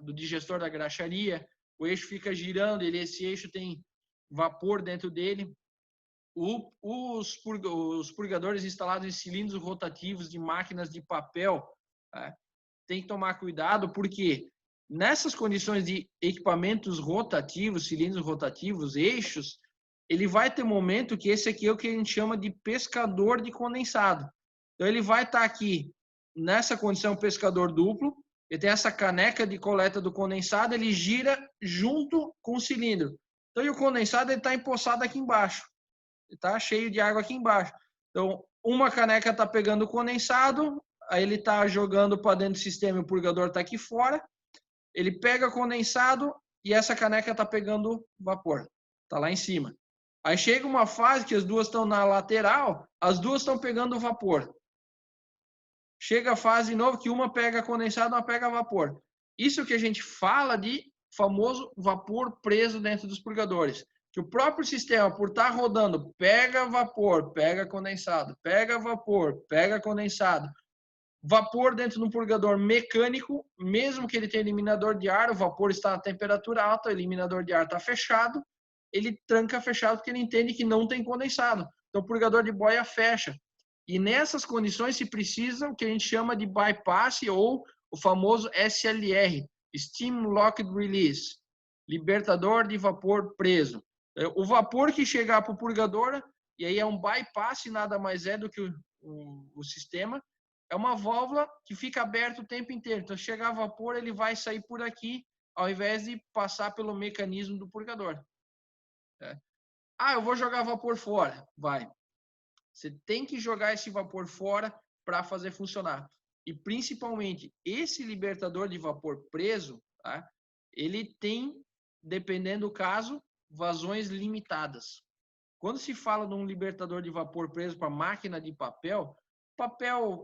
do digestor da graxaria, o eixo fica girando, esse eixo tem vapor dentro dele. Os purgadores instalados em cilindros rotativos de máquinas de papel, tá? Tem que tomar cuidado, porque nessas condições de equipamentos rotativos, cilindros rotativos, eixos, ele vai ter momento que esse aqui é o que a gente chama de pescador de condensado. Então, ele vai estar aqui nessa condição pescador duplo, ele tem essa caneca de coleta do condensado, ele gira junto com o cilindro. Então, e o condensado está empoçado aqui embaixo. Ele está cheio de água aqui embaixo. Então, uma caneca está pegando o condensado, aí ele está jogando para dentro do sistema e o purgador está aqui fora. Ele pega o condensado e essa caneca está pegando vapor. Está lá em cima. Aí chega uma fase que as duas estão na lateral, as duas estão pegando vapor. Chega a fase nova que uma pega condensado, uma pega vapor. Isso que a gente fala de famoso vapor preso dentro dos purgadores. Que o próprio sistema, por estar rodando, pega vapor, pega condensado, pega vapor, pega condensado. Vapor dentro de um purgador mecânico, mesmo que ele tenha eliminador de ar, o vapor está na temperatura alta, o eliminador de ar está fechado, ele tranca fechado porque ele entende que não tem condensado. Então, o purgador de boia fecha. E nessas condições se precisa o que a gente chama de bypass ou o famoso SLR, Steam Locked Release, libertador de vapor preso. O vapor que chegar para o purgador, e aí é um bypass, nada mais é do que o sistema, é uma válvula que fica aberta o tempo inteiro. Então, chegar vapor, ele vai sair por aqui, ao invés de passar pelo mecanismo do purgador. Eu vou jogar vapor fora. Vai. Você tem que jogar esse vapor fora para fazer funcionar. E, principalmente, esse libertador de vapor preso, tá? Ele tem, dependendo do caso, vazões limitadas. Quando se fala de um libertador de vapor preso para máquina de papel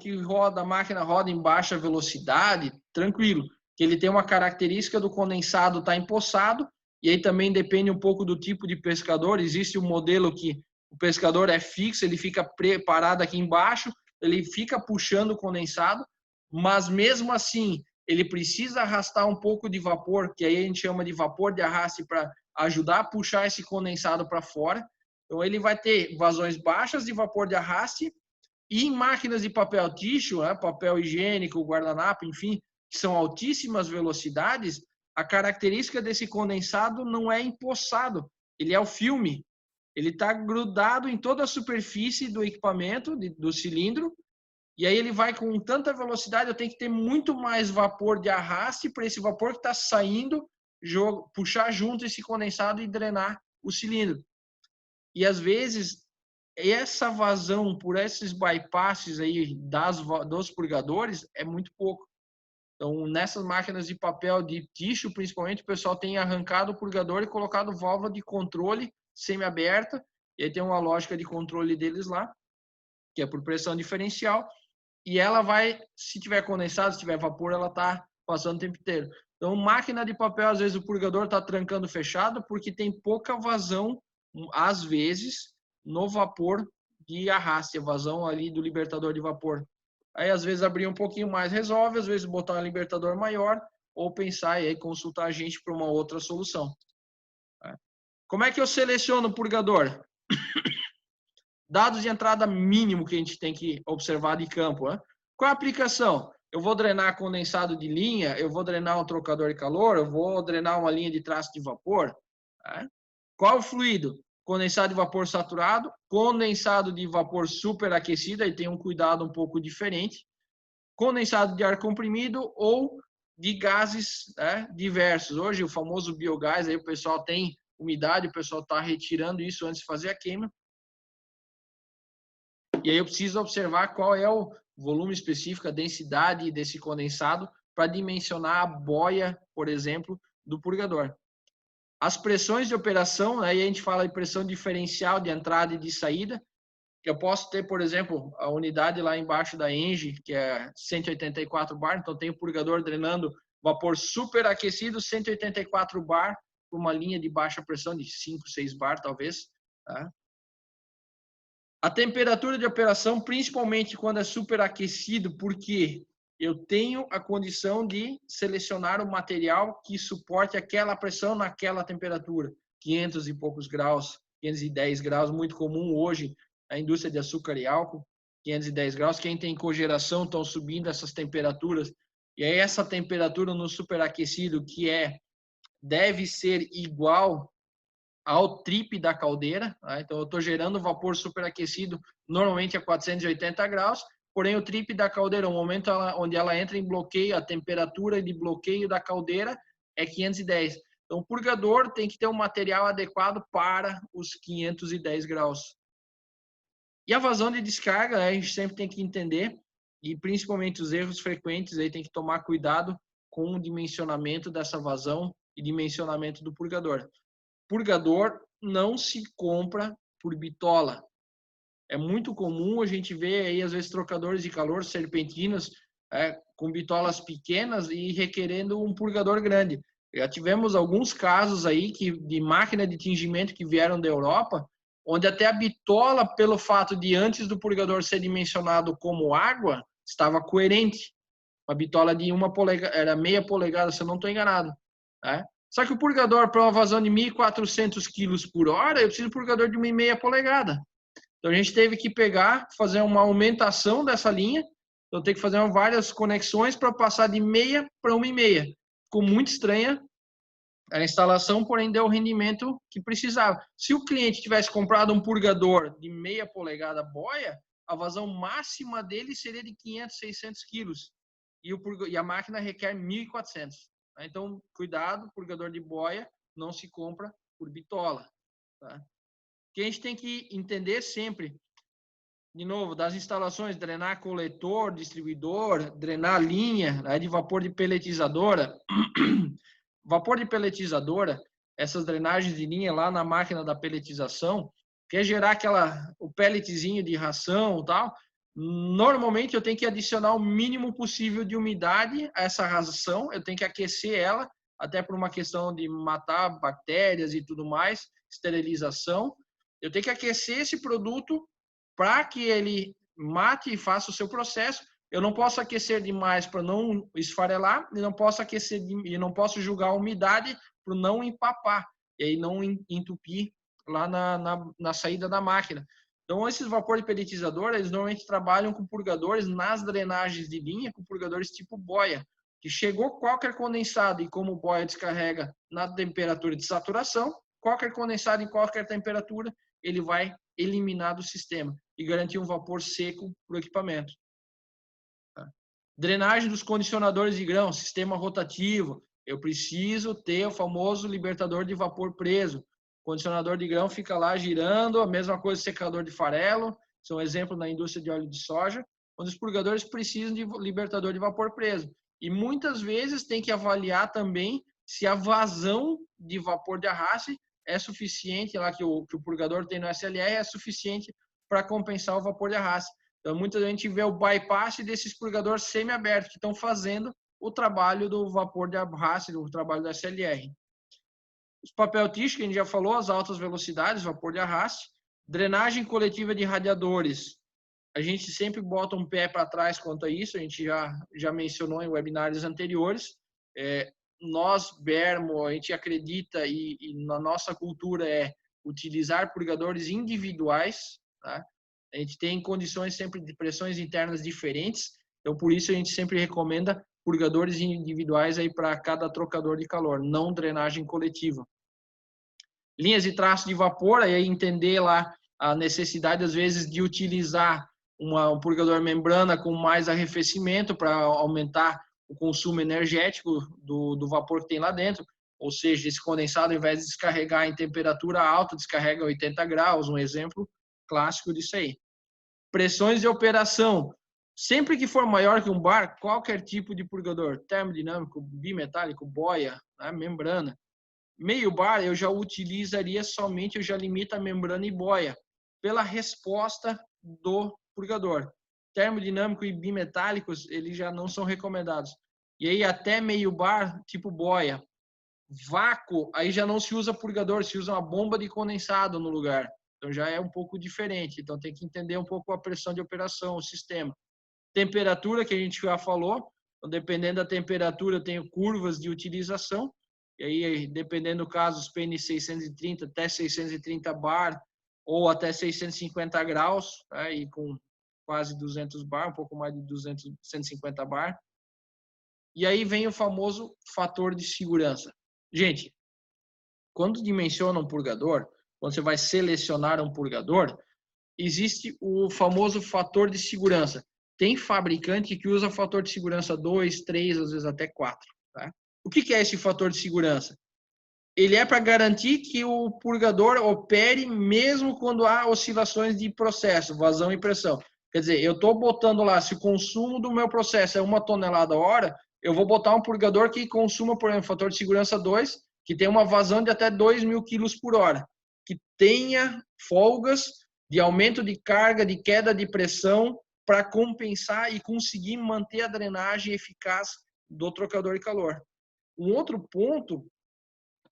que roda, a máquina roda em baixa velocidade, tranquilo, que ele tem uma característica do condensado estar empoçado, e aí também depende um pouco do tipo de pescador. Existe um modelo que o pescador é fixo, ele fica parado aqui embaixo, ele fica puxando o condensado, mas mesmo assim ele precisa arrastar um pouco de vapor, que aí a gente chama de vapor de arraste, para ajudar a puxar esse condensado para fora. Então ele vai ter vazões baixas de vapor de arraste, e em máquinas de papel tissue, papel higiênico, guardanapo, enfim, que são altíssimas velocidades, a característica desse condensado não é empoçado, ele é o filme. Ele está grudado em toda a superfície do equipamento, do cilindro, e aí ele vai com tanta velocidade, eu tenho que ter muito mais vapor de arraste para esse vapor que está saindo, puxar junto esse condensado e drenar o cilindro. E às vezes, essa vazão por esses bypasses aí dos purgadores é muito pouco. Então, nessas máquinas de papel de tixo, principalmente, o pessoal tem arrancado o purgador e colocado válvula de controle semi-aberta, e aí tem uma lógica de controle deles lá, que é por pressão diferencial, e ela vai, se tiver condensado, se tiver vapor, ela está passando o tempo inteiro. Então, máquina de papel, às vezes o purgador está trancando fechado porque tem pouca vazão, às vezes, no vapor de arraste, a vazão ali do libertador de vapor. Aí, às vezes, abrir um pouquinho mais resolve, às vezes, botar um libertador maior, ou pensar e aí consultar a gente para uma outra solução. Como é que eu seleciono o purgador? Dados de entrada mínimo que a gente tem que observar de campo. Qual a aplicação? Eu vou drenar condensado de linha, eu vou drenar um trocador de calor, eu vou drenar uma linha de traço de vapor. Qual o fluido? Condensado de vapor saturado, condensado de vapor superaquecido, aí tem um cuidado um pouco diferente, condensado de ar comprimido ou de gases diversos. Hoje, o famoso biogás, aí o pessoal tem umidade, o pessoal está retirando isso antes de fazer a queima. E aí eu preciso observar qual é o volume específico, a densidade desse condensado para dimensionar a boia, por exemplo, do purgador. As pressões de operação, aí a gente fala de pressão diferencial de entrada e de saída. Eu posso ter, por exemplo, a unidade lá embaixo da Engie, que é 184 bar, então tem o purgador drenando vapor superaquecido, 184 bar, por uma linha de baixa pressão de 5, 6 bar, talvez. Tá? A temperatura de operação, principalmente quando é superaquecido, porque eu tenho a condição de selecionar o material que suporte aquela pressão naquela temperatura. 500 e poucos graus, 510 graus, muito comum hoje na indústria de açúcar e álcool, 510 graus. Quem tem cogeração estão subindo essas temperaturas. E aí essa temperatura no superaquecido, que deve ser igual ao trip da caldeira, tá? Então eu estou gerando vapor superaquecido normalmente a 480 graus, porém o trip da caldeira, o momento onde ela entra em bloqueio, a temperatura de bloqueio da caldeira é 510. Então o purgador tem que ter um material adequado para os 510 graus. E a vazão de descarga, a gente sempre tem que entender, e principalmente os erros frequentes, aí tem que tomar cuidado com o dimensionamento dessa vazão e dimensionamento do purgador. Purgador não se compra por bitola. É muito comum a gente ver aí, às vezes, trocadores de calor, serpentinas, com bitolas pequenas e requerendo um purgador grande. Já tivemos alguns casos aí de máquina de tingimento que vieram da Europa, onde até a bitola, pelo fato de antes do purgador ser dimensionado como água, estava coerente. Uma bitola de 1 polegada, era meia polegada, se eu não estou enganado. Só que o purgador, para uma vazão de 1.400 quilos por hora, eu preciso de um purgador de 1,5 polegada. Então, a gente teve que pegar, fazer uma aumentação dessa linha. Então, tem que fazer várias conexões para passar de meia para 1,5. Ficou muito estranha a instalação, porém deu o rendimento que precisava. Se o cliente tivesse comprado um purgador de 0,5 polegada boia, a vazão máxima dele seria de 500, 600 quilos. E a máquina requer 1.400. Então, cuidado, purgador de boia não se compra por bitola. Tá? O que a gente tem que entender sempre, de novo, das instalações, drenar coletor, distribuidor, drenar linha, de vapor de peletizadora. Vapor de peletizadora, essas drenagens de linha lá na máquina da peletização, quer gerar o pelletzinho de ração e tal, normalmente eu tenho que adicionar o mínimo possível de umidade a essa ração, eu tenho que aquecer ela, até por uma questão de matar bactérias e tudo mais, esterilização. Eu tenho que aquecer esse produto para que ele mate e faça o seu processo. Eu não posso aquecer demais para não esfarelar e não posso aquecer e não posso jogar a umidade para não empapar e aí não entupir lá na saída da máquina. Então, esses vapor de peletizador, eles normalmente trabalham com purgadores nas drenagens de linha, com purgadores tipo boia, que chegou qualquer condensado e como boia descarrega na temperatura de saturação, qualquer condensado em qualquer temperatura, ele vai eliminar do sistema e garantir um vapor seco para o equipamento. Drenagem dos condicionadores de grão, sistema rotativo. Eu preciso ter o famoso libertador de vapor preso. O condicionador de grão fica lá girando, a mesma coisa secador de farelo, são um exemplo na indústria de óleo de soja, onde os purgadores precisam de libertador de vapor preso. E muitas vezes tem que avaliar também se a vazão de vapor de arraste é suficiente, lá que o purgador tem no SLR, é suficiente para compensar o vapor de arraste. Então, muita gente vê o bypass desses purgadores semi-abertos que estão fazendo o trabalho do vapor de arraste, o trabalho da SLR. Os papel tixo, que a gente já falou, as altas velocidades, vapor de arraste. Drenagem coletiva de radiadores. A gente sempre bota um pé para trás quanto a isso, a gente já mencionou em webinários anteriores. Nós, Bermo, a gente acredita e na nossa cultura é utilizar purgadores individuais, tá? A gente tem condições sempre de pressões internas diferentes, então por isso a gente sempre recomenda purgadores individuais aí para cada trocador de calor, não drenagem coletiva. Linhas e traços de vapor, aí entender lá a necessidade às vezes de utilizar um purgador membrana com mais arrefecimento para aumentar o consumo energético do vapor que tem lá dentro, ou seja, esse condensado, ao invés de descarregar em temperatura alta, descarrega a 80 graus, um exemplo clássico disso aí. Pressões de operação. Sempre que for maior que um bar, qualquer tipo de purgador, termodinâmico, bimetálico, boia, né, membrana. Meio bar eu já utilizaria somente, eu já limito a membrana e boia, pela resposta do purgador. Termodinâmico e bimetálicos, eles já não são recomendados. E aí até meio bar, tipo boia. Vácuo, aí já não se usa purgador, se usa uma bomba de condensado no lugar. Então já é um pouco diferente. Então tem que entender um pouco a pressão de operação, o sistema. Temperatura, que a gente já falou. Então, dependendo da temperatura, eu tenho curvas de utilização. E aí, dependendo do caso, os PN 630 até 630 bar ou até 650 graus, tá? E com quase 200 bar, um pouco mais de 200, 150 bar. E aí vem o famoso fator de segurança. Gente, quando dimensiona um purgador, quando você vai selecionar um purgador, existe o famoso fator de segurança. Tem fabricante que usa fator de segurança 2, 3, às vezes até 4. Tá? O que é esse fator de segurança? Ele é para garantir que o purgador opere mesmo quando há oscilações de processo, vazão e pressão. Quer dizer, eu estou botando lá, se o consumo do meu processo é 1 tonelada a hora, eu vou botar um purgador que consuma, por exemplo, fator de segurança 2, que tem uma vazão de até 2.000 quilos por hora, que tenha folgas de aumento de carga, de queda de pressão, para compensar e conseguir manter a drenagem eficaz do trocador de calor. Um outro ponto,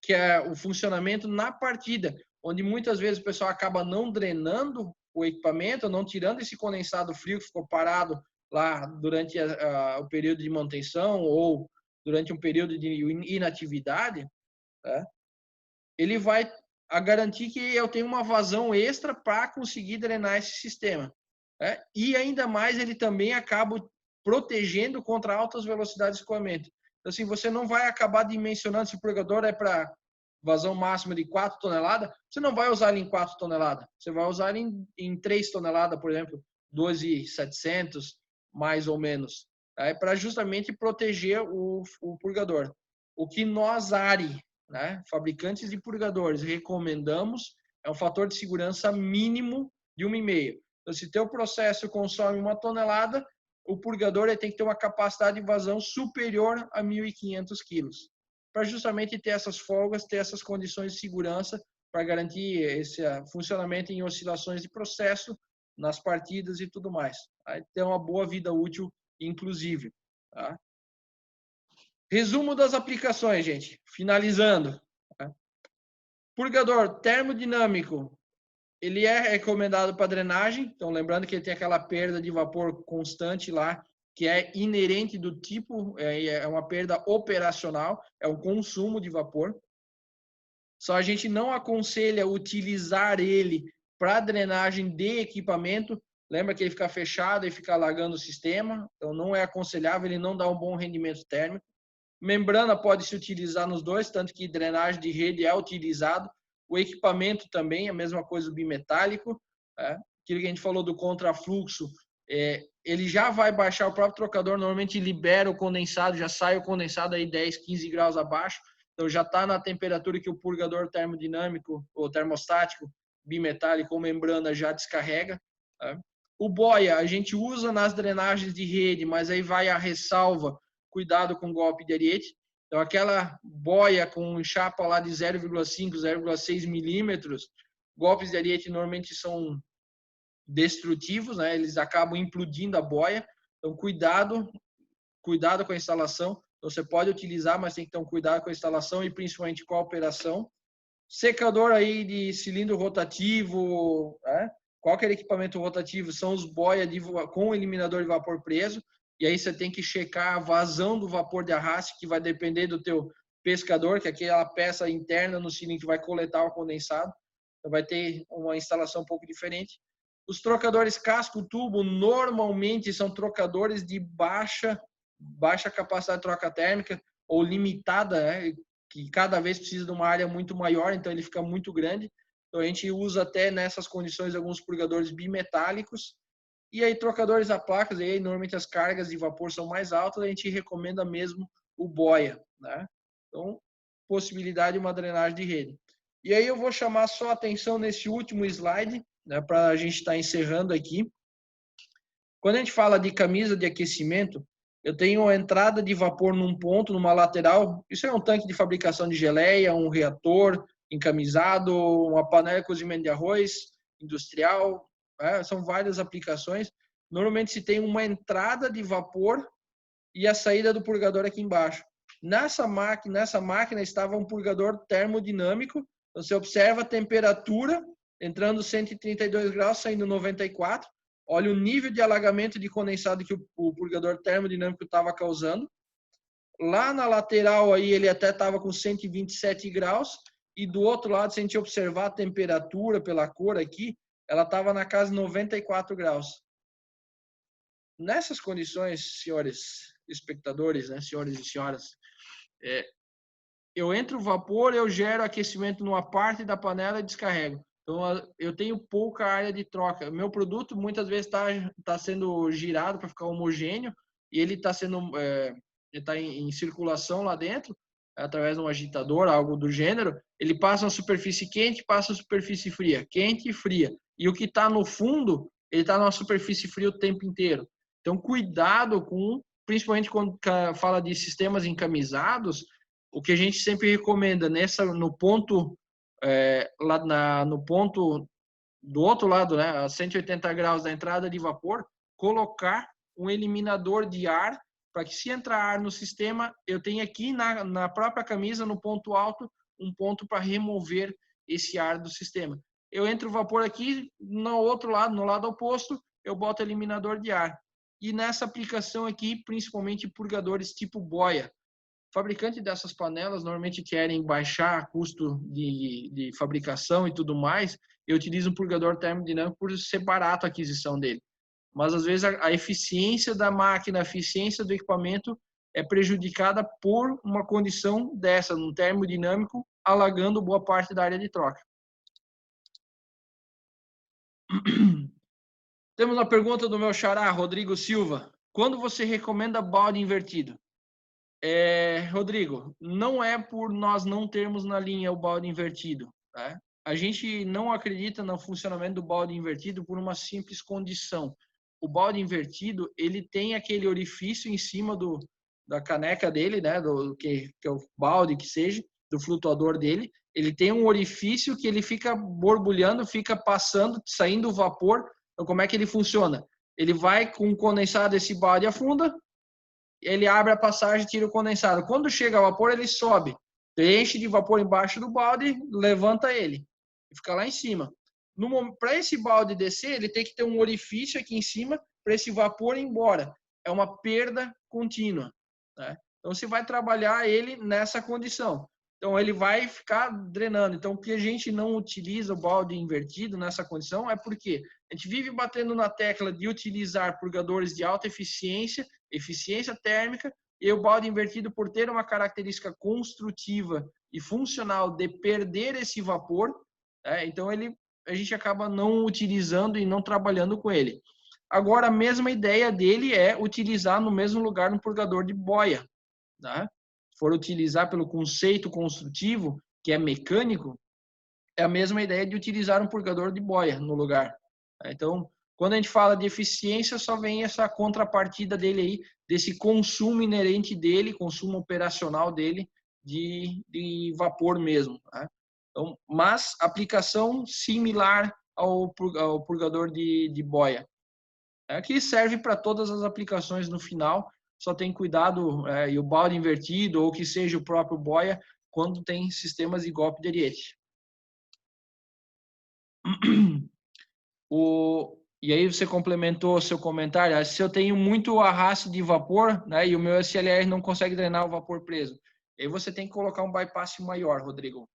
que é o funcionamento na partida, onde muitas vezes o pessoal acaba não drenando o equipamento, não tirando esse condensado frio que ficou parado lá durante o período de manutenção ou durante um período de inatividade, tá? Ele vai garantir que eu tenho uma vazão extra para conseguir drenar esse sistema. Né? E ainda mais, ele também acaba protegendo contra altas velocidades de escoamento. Então, assim, você não vai acabar dimensionando se o purgador é para vazão máxima de 4 toneladas, você não vai usar ele em 4 toneladas. Você vai usar ele em 3 toneladas, por exemplo, 2.700, mais ou menos. Tá? É para justamente proteger o purgador. O que nós, ARI, né, fabricantes de purgadores, recomendamos é um fator de segurança mínimo de 1,5. Então, se teu processo consome 1 tonelada, o purgador ele tem que ter uma capacidade de vazão superior a 1.500 quilos, para justamente ter essas folgas, ter essas condições de segurança para garantir esse funcionamento em oscilações de processo, nas partidas e tudo mais. Tá? Ter uma boa vida útil, inclusive. Tá? Resumo das aplicações, gente. Finalizando. Tá? Purgador termodinâmico, ele é recomendado para drenagem. Então, lembrando que ele tem aquela perda de vapor constante lá, que é inerente do tipo, é uma perda operacional, é um consumo de vapor. Só a gente não aconselha utilizar ele para drenagem de equipamento. Lembra que ele fica fechado e fica alagando o sistema. Então, não é aconselhável, ele não dá um bom rendimento térmico. Membrana pode se utilizar nos dois, tanto que drenagem de rede é utilizado. O equipamento também, a mesma coisa, o bimetálico. Aquilo que a gente falou do contrafluxo, ele já vai baixar o próprio trocador, normalmente libera o condensado, já sai o condensado aí 10, 15 graus abaixo, então já está na temperatura que o purgador termodinâmico ou termostático bimetálico ou membrana já descarrega. O boia a gente usa nas drenagens de rede, mas aí vai a ressalva, cuidado com golpe de ariete. Então, aquela boia com chapa lá de 0,5, 0,6 milímetros, golpes de ariete normalmente são destrutivos, né? Eles acabam implodindo a boia. Então, cuidado com a instalação. Então, você pode utilizar, mas tem que ter um cuidado com a instalação e principalmente com a operação. Secador aí de cilindro rotativo, né? Qualquer equipamento rotativo são os boia com eliminador de vapor preso. E aí você tem que checar a vazão do vapor de arraste, que vai depender do teu pescador, que é aquela peça interna no cilindro que vai coletar o condensado. Então vai ter uma instalação um pouco diferente. Os trocadores casco-tubo normalmente são trocadores de baixa capacidade de troca térmica ou limitada, né? Que cada vez precisa de uma área muito maior, então ele fica muito grande. Então a gente usa até nessas condições alguns purgadores bimetálicos. E aí trocadores a placas, aí normalmente as cargas de vapor são mais altas, a gente recomenda mesmo o boia, né? Então, possibilidade de uma drenagem de rede. E aí eu vou chamar só a atenção nesse último slide, né, para a gente estar encerrando aqui. Quando a gente fala de camisa de aquecimento, eu tenho a entrada de vapor num ponto, numa lateral. Isso é um tanque de fabricação de geleia, um reator encamisado, uma panela de cozimento de arroz industrial. São várias aplicações. Normalmente se tem uma entrada de vapor e a saída do purgador aqui embaixo. Nessa máquina estava um purgador termodinâmico. Você observa a temperatura, entrando 132 graus, saindo 94. Olha o nível de alagamento de condensado que o purgador termodinâmico estava causando. Lá na lateral aí ele até estava com 127 graus. E do outro lado, se a gente observar a temperatura pela cor aqui, ela estava na casa de 94 graus. Nessas condições, senhores espectadores, né, senhores e senhoras, eu entro vapor, eu gero aquecimento numa parte da panela e descarrego. Então, eu tenho pouca área de troca. Meu produto, muitas vezes, está sendo girado para ficar homogêneo e ele está sendo em circulação lá dentro, através de um agitador, algo do gênero. Ele passa uma superfície quente, passa uma superfície fria. Quente e fria. E o que está no fundo, ele está numa superfície fria o tempo inteiro. Então, cuidado com, principalmente quando fala de sistemas encamisados, o que a gente sempre recomenda no ponto no ponto do outro lado, né, a 180 graus da entrada de vapor, colocar um eliminador de ar para que se entrar ar no sistema, eu tenho aqui na própria camisa, no ponto alto, um ponto para remover esse ar do sistema. Eu entro o vapor aqui, no outro lado, no lado oposto, eu boto eliminador de ar. E nessa aplicação aqui, principalmente purgadores tipo boia. fabricante dessas panelas normalmente querem baixar custo de fabricação e tudo mais, e utilizam um purgador termodinâmico por ser barato a aquisição dele. Mas, às vezes, a eficiência da máquina, a eficiência do equipamento é prejudicada por uma condição dessa, num termodinâmico, alagando boa parte da área de troca. Temos uma pergunta do meu xará, Rodrigo Silva. Quando você recomenda balde invertido? Rodrigo, não é por nós não termos na linha o balde invertido. Tá? A gente não acredita no funcionamento do balde invertido por uma simples condição. O balde invertido, ele tem aquele orifício em cima da caneca dele, né, que é o balde que seja, do flutuador dele. Ele tem um orifício que ele fica borbulhando, fica passando, saindo o vapor. Então, como é que ele funciona? Ele vai com o condensado, esse balde afunda, ele abre a passagem e tira o condensado. Quando chega ao vapor, ele sobe, enche de vapor embaixo do balde, levanta ele e fica lá em cima. Para esse balde descer, ele tem que ter um orifício aqui em cima para esse vapor ir embora. É uma perda contínua. Né? Então, você vai trabalhar ele nessa condição. Então, ele vai ficar drenando. Então, o que a gente não utiliza o balde invertido nessa condição é porque a gente vive batendo na tecla de utilizar purgadores de alta eficiência, eficiência térmica, e o balde invertido, por ter uma característica construtiva e funcional de perder esse vapor, então a gente acaba não utilizando e não trabalhando com ele. Agora, a mesma ideia dele é utilizar no mesmo lugar um purgador de boia. Tá? Se for utilizar pelo conceito construtivo, que é mecânico, é a mesma ideia de utilizar um purgador de boia no lugar. Então, quando a gente fala de eficiência, só vem essa contrapartida dele aí, desse consumo inerente dele, consumo operacional dele, de vapor mesmo. Tá? Então, mas aplicação similar ao purgador de boia. Que serve para todas as aplicações no final, só tem cuidado, e o balde invertido, ou que seja o próprio boia, quando tem sistemas de golpe de ariete. E aí você complementou o seu comentário, se eu tenho muito arraste de vapor, né, e o meu SLR não consegue drenar o vapor preso, aí você tem que colocar um bypass maior, Rodrigo.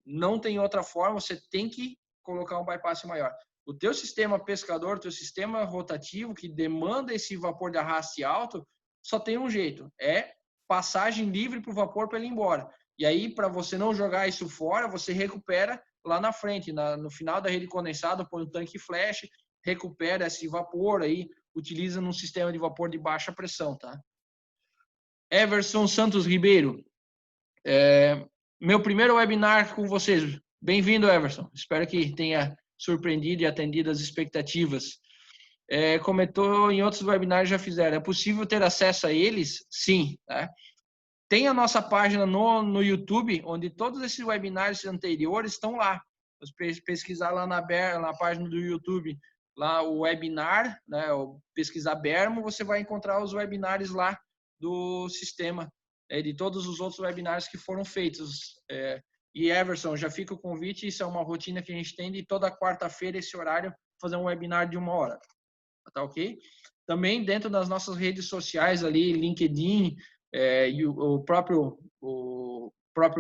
Não tem outra forma, você tem que colocar um bypass maior. O teu sistema pescador, teu sistema rotativo, que demanda esse vapor de arraste alto, só tem um jeito, é passagem livre para o vapor para ele ir embora. E aí, para você não jogar isso fora, você recupera lá na frente, no final da rede condensada, põe um tanque flash, recupera esse vapor aí, utiliza num sistema de vapor de baixa pressão, tá? Everson Santos Ribeiro, meu primeiro webinar com vocês. Bem-vindo, Everson. Espero que tenha surpreendido e atendido as expectativas. Comentou em outros webinars já fizeram. É possível ter acesso a eles? Sim. Tá? Tem a nossa página no YouTube, onde todos esses webinars anteriores estão lá. Você pesquisar lá na página do YouTube, lá o webinar, né, pesquisar Bermo, você vai encontrar os webinars lá do sistema, de todos os outros webinars que foram feitos. E Everson, já fica o convite, isso é uma rotina que a gente tem de toda quarta-feira, esse horário, fazer um webinar de 1 hora. Tá ok? Também dentro das nossas redes sociais ali, LinkedIn, e o próprio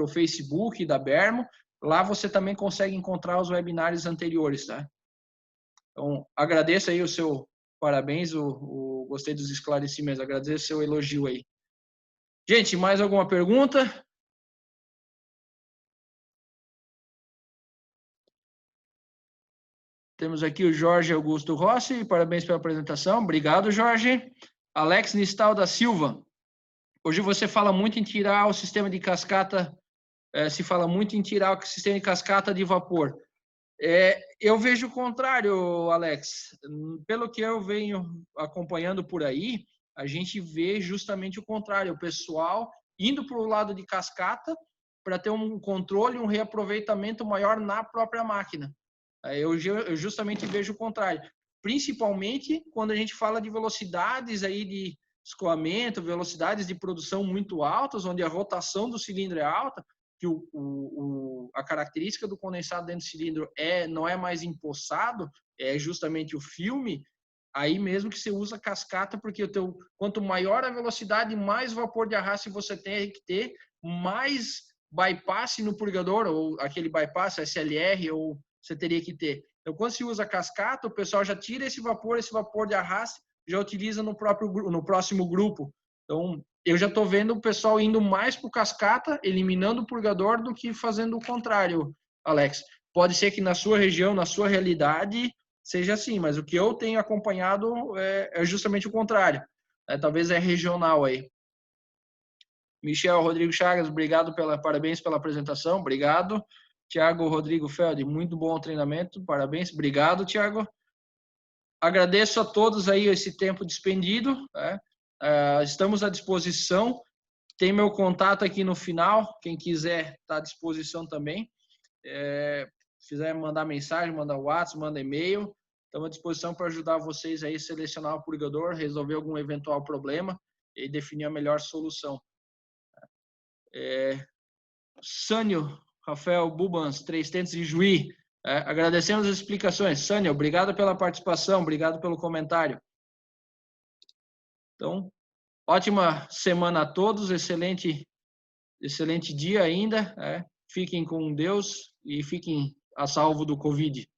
Facebook da Bermo, lá você também consegue encontrar os webinários anteriores, tá? Então, agradeço aí o seu parabéns, gostei dos esclarecimentos, agradeço o seu elogio aí. Gente, mais alguma pergunta? Temos aqui o Jorge Augusto Rossi, parabéns pela apresentação. Obrigado, Jorge. Alex Nistal da Silva. Hoje você fala muito em tirar o sistema de cascata, se fala muito em tirar o sistema de cascata de vapor. Eu vejo o contrário, Alex. Pelo que eu venho acompanhando por aí, a gente vê justamente o contrário. O pessoal indo para o lado de cascata para ter um controle, um reaproveitamento maior na própria máquina. Eu justamente vejo o contrário. Principalmente quando a gente fala de velocidades aí de escoamento, velocidades de produção muito altas, onde a rotação do cilindro é alta, que a característica do condensado dentro do cilindro não é mais empoçado, é justamente o filme, aí mesmo que você usa cascata, porque quanto maior a velocidade, mais vapor de arraste você tem que ter, mais bypass no purgador, ou aquele bypass SLR, ou você teria que ter. Então, quando se usa cascata, o pessoal já tira esse vapor de arraste, já utiliza no próximo grupo. Então, eu já estou vendo o pessoal indo mais para o cascata, eliminando o purgador, do que fazendo o contrário, Alex. Pode ser que na sua região, na sua realidade, seja assim, mas o que eu tenho acompanhado é justamente o contrário. Talvez é regional aí. Michel Rodrigo Chagas, obrigado parabéns pela apresentação, obrigado. Tiago Rodrigo Feld, muito bom treinamento, parabéns, obrigado, Tiago. Agradeço a todos aí esse tempo despendido, né? Estamos à disposição, tem meu contato aqui no final, quem quiser está à disposição também. Se quiser mandar mensagem, mandar WhatsApp, manda e-mail, estamos à disposição para ajudar vocês aí a selecionar o purgador, resolver algum eventual problema e definir a melhor solução. Sânio Rafael Bubans, 3 Tentos de Juí, agradecemos as explicações. Sânio, obrigado pela participação, obrigado pelo comentário. Então, ótima semana a todos, excelente dia ainda. Fiquem com Deus e fiquem a salvo do Covid.